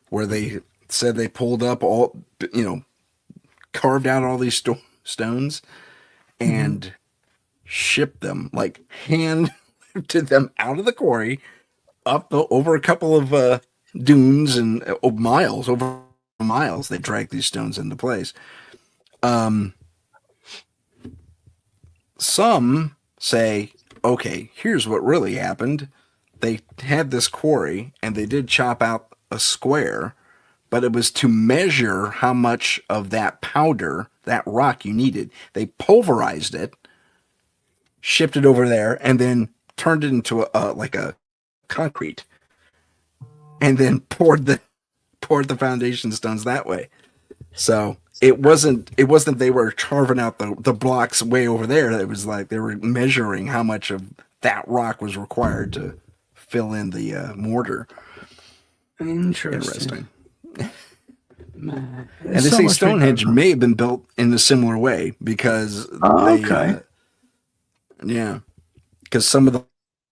where they said they pulled up all, carved out all these stones and shipped them, like hand lifted them out of the quarry up over a couple of dunes and over miles. They dragged these stones into place. Some say, okay, here's what really happened. They had this quarry and they did chop out a square, but it was to measure how much of that powder, that rock you needed. They pulverized it, shipped it over there, and then turned it into a concrete, and then poured the foundation stones that way. So it wasn't they were carving out the blocks way over there. It was like they were measuring how much of that rock was required to fill in the mortar. Interesting. Man, and they say Stonehenge may have been built in a similar way because because some of the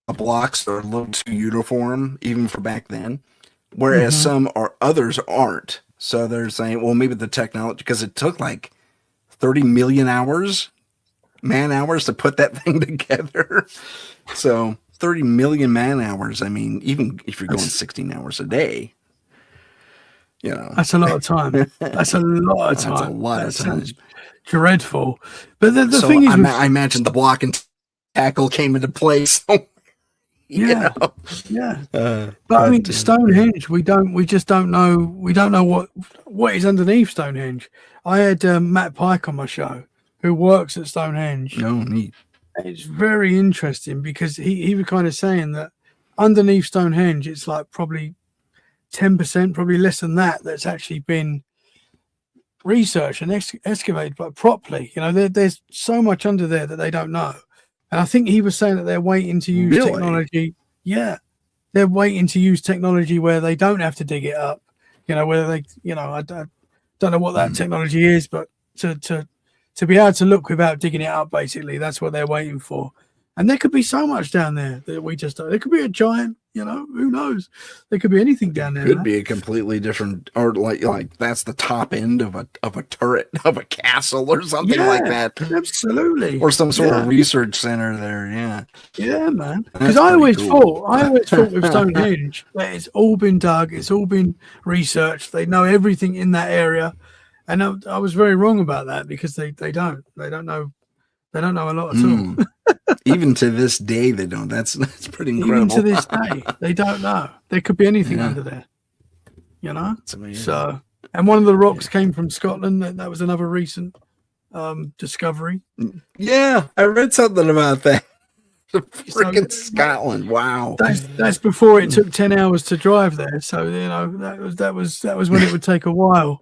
blocks are a little too uniform even for back then, whereas others aren't. So they're saying, well, maybe the technology, because it took like 30 million man hours to put that thing together. So 30 million man hours. I mean, even if you're going 16 hours a day, that's a lot of time. That's a lot of time. That's a lot of time. Dreadful. But the thing is, I imagine the block and tackle came into place. Yeah. But I mean, Stonehenge, we just don't know. We don't know what is underneath Stonehenge. I had Matt Pike on my show, who works at Stonehenge. No, neat. It's very interesting because he was kind of saying that underneath Stonehenge, it's like probably 10%, probably less than that, that's actually been researched and excavated but properly. You know, there's so much under there that they don't know. And I think he was saying that they're waiting to use Really? technology. Yeah, they're waiting to use technology where they don't have to dig it up. You know, whether they, you know, I don't know what that technology is, but to be able to look without digging it up, basically, that's what they're waiting for. And there could be so much down there that we just don't. There could be a giant, you know, who knows? There could be anything down there. Could be a completely different, or like that's the top end of a turret of a castle or something like that. Absolutely. Or some sort of research center there. Yeah. Yeah, man. Because I always thought with Stonehenge that it's all been dug, it's all been researched. They know everything in that area, and I was very wrong about that because they don't know a lot at all. Even to this day, they don't. That's pretty incredible. Even to this day, they don't know. There could be anything under there. You know. It's amazing. So, and one of the rocks came from Scotland. That was another recent discovery. Yeah, I read something about that. Freaking Scotland! Wow. That's before it took 10 hours to drive there. So you know that was when it would take a while.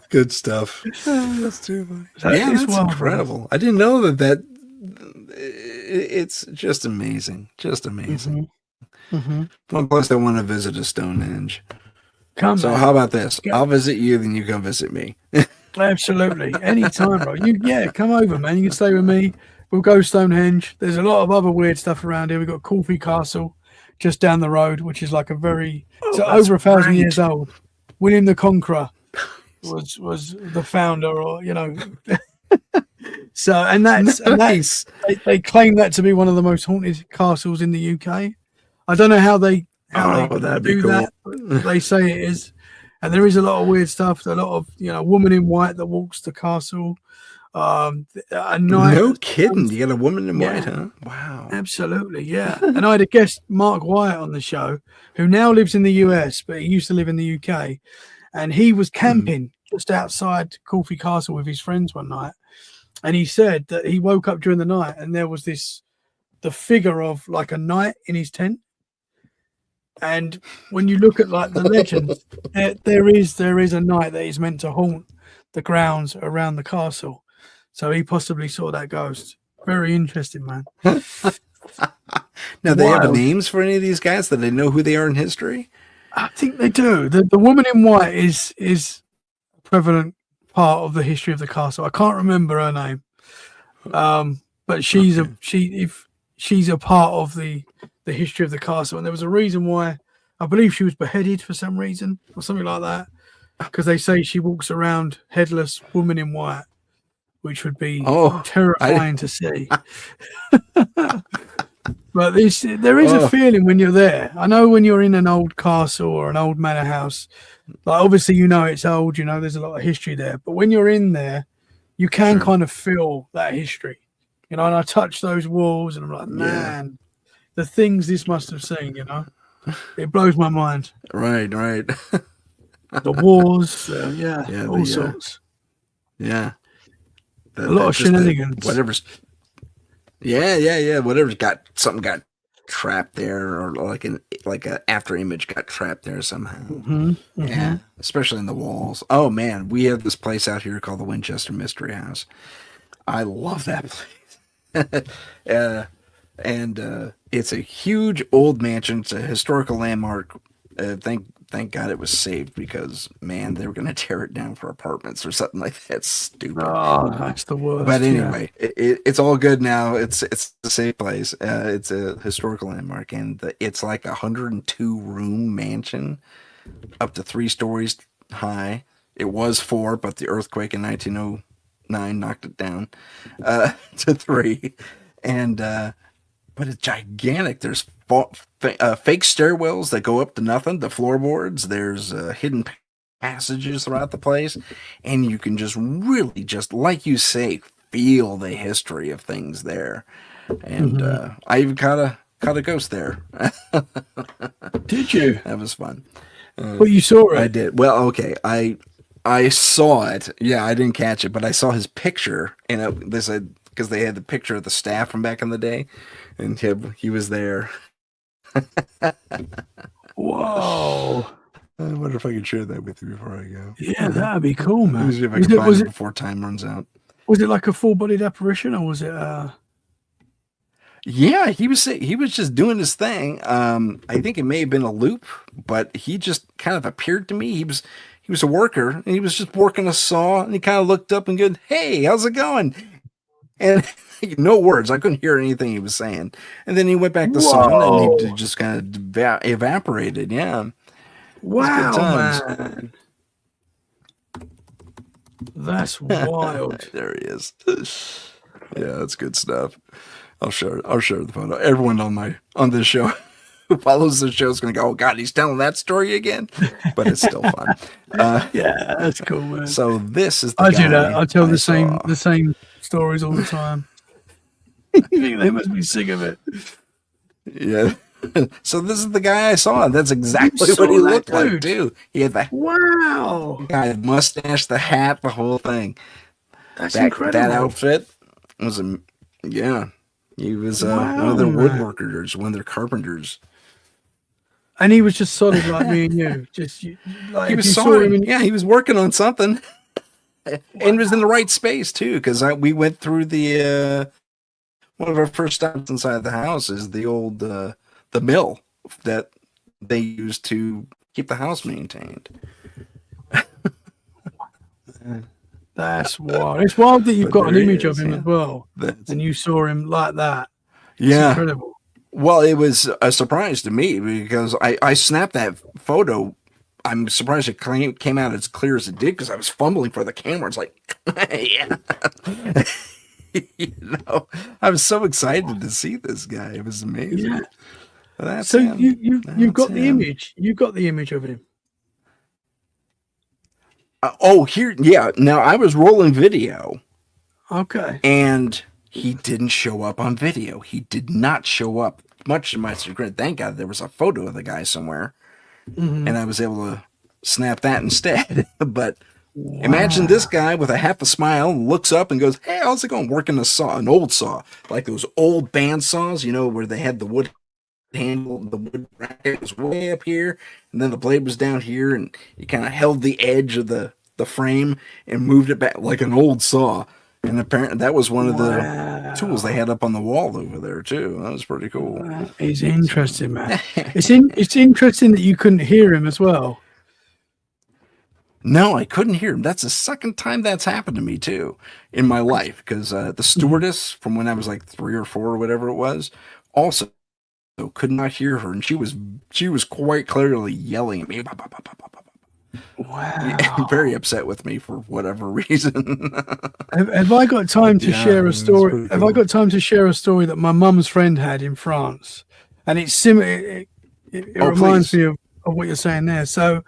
Good stuff. That's too funny. That's incredible. I didn't know that. It's just amazing. Just amazing. One place I want to visit is Stonehenge. So how about this? I'll visit you, then you come visit me. Absolutely, anytime, bro. Come over, man. You can stay with me. We'll go Stonehenge. There's a lot of other weird stuff around here. We've got Coffee Castle just down the road, which is like a very over 1,000 years old. William the Conqueror was the founder, or you know. So and that's they claim that to be one of the most haunted castles in the UK. I don't know how they do that. But they say it is, and there is a lot of weird stuff. A lot of woman in white that walks the castle. A night. No kidding. You got a woman in white, huh? Wow. Absolutely, yeah. And I had a guest, Mark Wyatt, on the show, who now lives in the US, but he used to live in the UK. And he was camping just outside Coffee Castle with his friends one night. And he said that he woke up during the night and there was the figure of like a knight in his tent. And when you look at like the legends, there is a knight that is meant to haunt the grounds around the castle. So he possibly saw that ghost. Very interesting, man. Now, they have names for any of these guys that they know who they are in history? I think they do. The woman in white is a prevalent part of the history of the castle. I can't remember her name, but she's a part of the history of the castle. And there was a reason why I believe she was beheaded for some reason or something like that, because they say she walks around headless, woman in white, which would be terrifying to see. But there is a feeling when you're there. I know when you're in an old castle or an old manor house, like obviously it's old, there's a lot of history there. But when you're in there, you can kind of feel that history, and I touch those walls and I'm like, man, the things this must have seen, it blows my mind. Right. The wars, all sorts. Yeah. A lot of shenanigans. Whatever's. Yeah. Whatever's got trapped there, or like a after image got trapped there somehow. Yeah, especially in the walls. Oh man, we have this place out here called the Winchester Mystery House. I love that place. And it's a huge old mansion. It's a historical landmark. Thank God it was saved, because man, they were going to tear it down for apartments or something like that. Stupid. Oh, that's the worst. But anyway, it's all good now. It's a safe place. It's a historical landmark, and it's like 102 room mansion, up to 3 stories high. It was 4, but the earthquake in 1909 knocked it down to 3, and but it's gigantic. There's fake stairwells that go up to nothing, the floorboards. There's hidden passages throughout the place, and you can just really, just like you say, feel the history of things there. And I even caught a ghost there. Did you? That was fun. Well, you saw it. I did. Well, okay. I saw it. Yeah, I didn't catch it, but I saw his picture, and they said because they had the picture of the staff from back in the day, and he was there. Whoa. I wonder if I can share that with you before I go. Yeah, that'd be cool, Let me man. see if I can find it before time runs out. Was it like a full-bodied apparition, or was it? Yeah, he was just doing his thing. I think it may have been a loop, but he just kind of appeared to me. He was a worker, and he was just working a saw, and he kind of looked up and go, "Hey, how's it going?" And no words. I couldn't hear anything he was saying. And then he went back to sawing, and he just kind of evaporated. Yeah. Wow, man. That's wild. There he is. Yeah, that's good stuff. I'll share the photo. Everyone on this show who follows the show is going to go, "Oh God, he's telling that story again," but it's still fun. Yeah, that's cool, man. So this is the I guy do that. I tell the saw. same stories all the time. They must be sick of it. Yeah. So this is the guy I saw. That's exactly You what he saw that looked like dude? too. He had the Wow, guy, mustache, the hat, the whole thing. that's That incredible. outfit was yeah. He was one Wow, of their man. woodworkers, one of their carpenters. And he was just solid like me and you. Just like He if was you saw sawing. him in, Yeah, he was working on something, and was in the right space too. Because we went through the one of our first stops inside the house is the old the mill that they used to keep the house maintained. That's wild. It's wild that you've But got an there he image of is, him yeah. as well, That's- and you saw him like that. It's yeah. incredible. Well, it was a surprise to me because I snapped that photo. I'm surprised it came out as clear as it did because I was fumbling for the camera. It's like, yeah. I was so excited to see this guy. It was amazing. Yeah. That's So him. you've got That's the him. image. You got the image of him. Here, yeah. Now I was rolling video, Okay. and he didn't show up on video. He did not show up. Much to my chagrin, thank God there was a photo of the guy somewhere, and I was able to snap that instead. But imagine this guy with a half a smile looks up and goes, "Hey, how's it going?" Working a saw, an old saw, like those old band saws, where they had the wood handle, the wood bracket was way up here, and then the blade was down here, and you kind of held the edge of the frame and moved it back like an old saw. And apparently that was one of the tools they had up on the wall over there too. That was pretty cool. It's interesting, man. It's interesting that you couldn't hear him as well. No, I couldn't hear him. That's the second time that's happened to me too in my life because the stewardess from when I was like 3 or 4 or whatever it was also could not hear her, and she was quite clearly yelling at me. Wow. Very upset with me for whatever reason. Have I got time to Yeah, share a it's story? pretty Have I cool. got time to share a story that my mum's friend had in France? And it's similar. It reminds please. me of what you're saying there. So,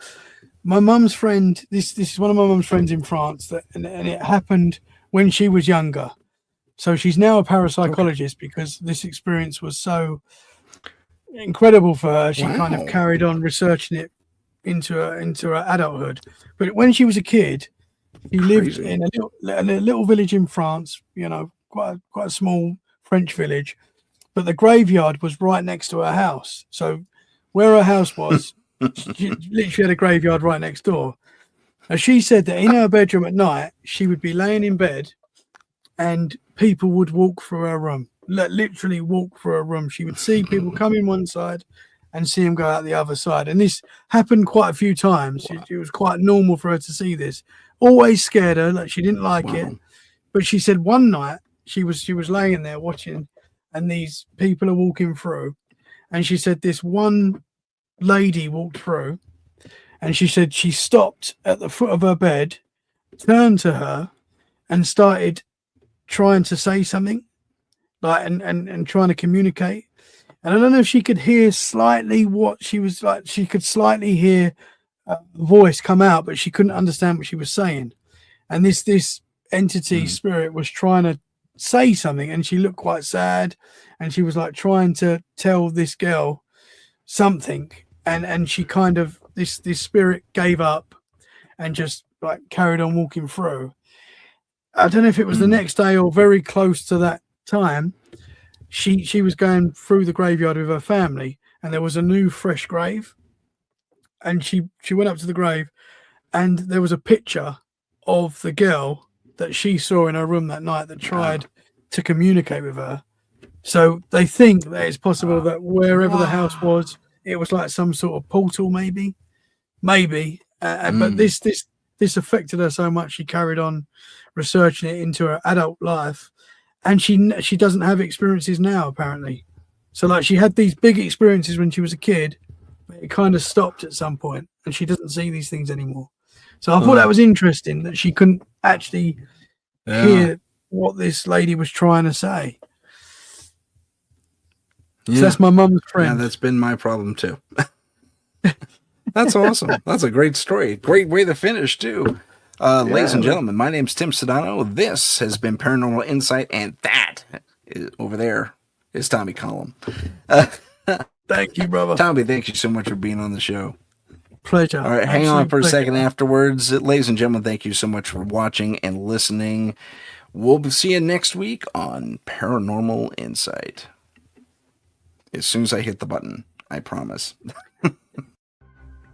my mum's friend. This is one of my mum's friends in France. And it happened when she was younger. So she's now a parapsychologist because this experience was so incredible for her. She kind of Wow. carried on researching it into her adulthood. But when she was a kid, she lived Crazy. in a little village in France. Quite a small French village, but the graveyard was right next to her house. So where her house was, she literally had a graveyard right next door. And she said that in her bedroom at night, she would be laying in bed, and people would walk through her room. Literally walk through her room. She would see people come in one side and see him go out the other side. And this happened quite a few times. It was quite normal for her to see this. Always scared her, like she didn't like it. But she said one night she was laying there watching, and these people are walking through. And she said this one lady walked through, and she said she stopped at the foot of her bed, turned to her, and started trying to say something, like and trying to communicate. And I don't know if she could hear slightly what she was like. She could slightly hear a voice come out, but she couldn't understand what she was saying. And this entity spirit was trying to say something, and she looked quite sad, and she was like trying to tell this girl something, and she kind of this spirit gave up and just like carried on walking through. I don't know if it was the next day or very close to that time. She was going through the graveyard with her family, and there was a new fresh grave. And she went up to the grave, and there was a picture of the girl that she saw in her room that night that tried to communicate with her. So they think that it's possible that wherever the house was, it was like some sort of portal, maybe. But this affected her so much, she carried on researching it into her adult life, and she doesn't have experiences now, apparently. So like she had these big experiences when she was a kid, but it kind of stopped at some point, and she doesn't see these things anymore. So I thought that was interesting that she couldn't actually hear what this lady was trying to say. So that's my mum's friend. Yeah, that's been my problem too. That's awesome. That's a great story. Great way to finish too. Ladies and gentlemen, my name's Tim Sedano. This has been Paranormal Insight, and that over there is Tommy Cullum. Thank you, brother. Tommy, thank you so much for being on the show. Pleasure. All right, hang on for a second afterwards. Ladies and gentlemen, thank you so much for watching and listening. We'll see you next week on Paranormal Insight. As soon as I hit the button, I promise.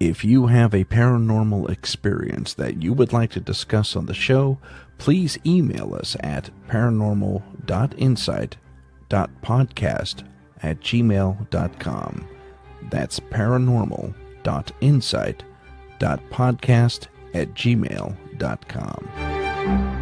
If you have a paranormal experience that you would like to discuss on the show, please email us at paranormal.insight.podcast@gmail.com. That's paranormal.insight.podcast@gmail.com.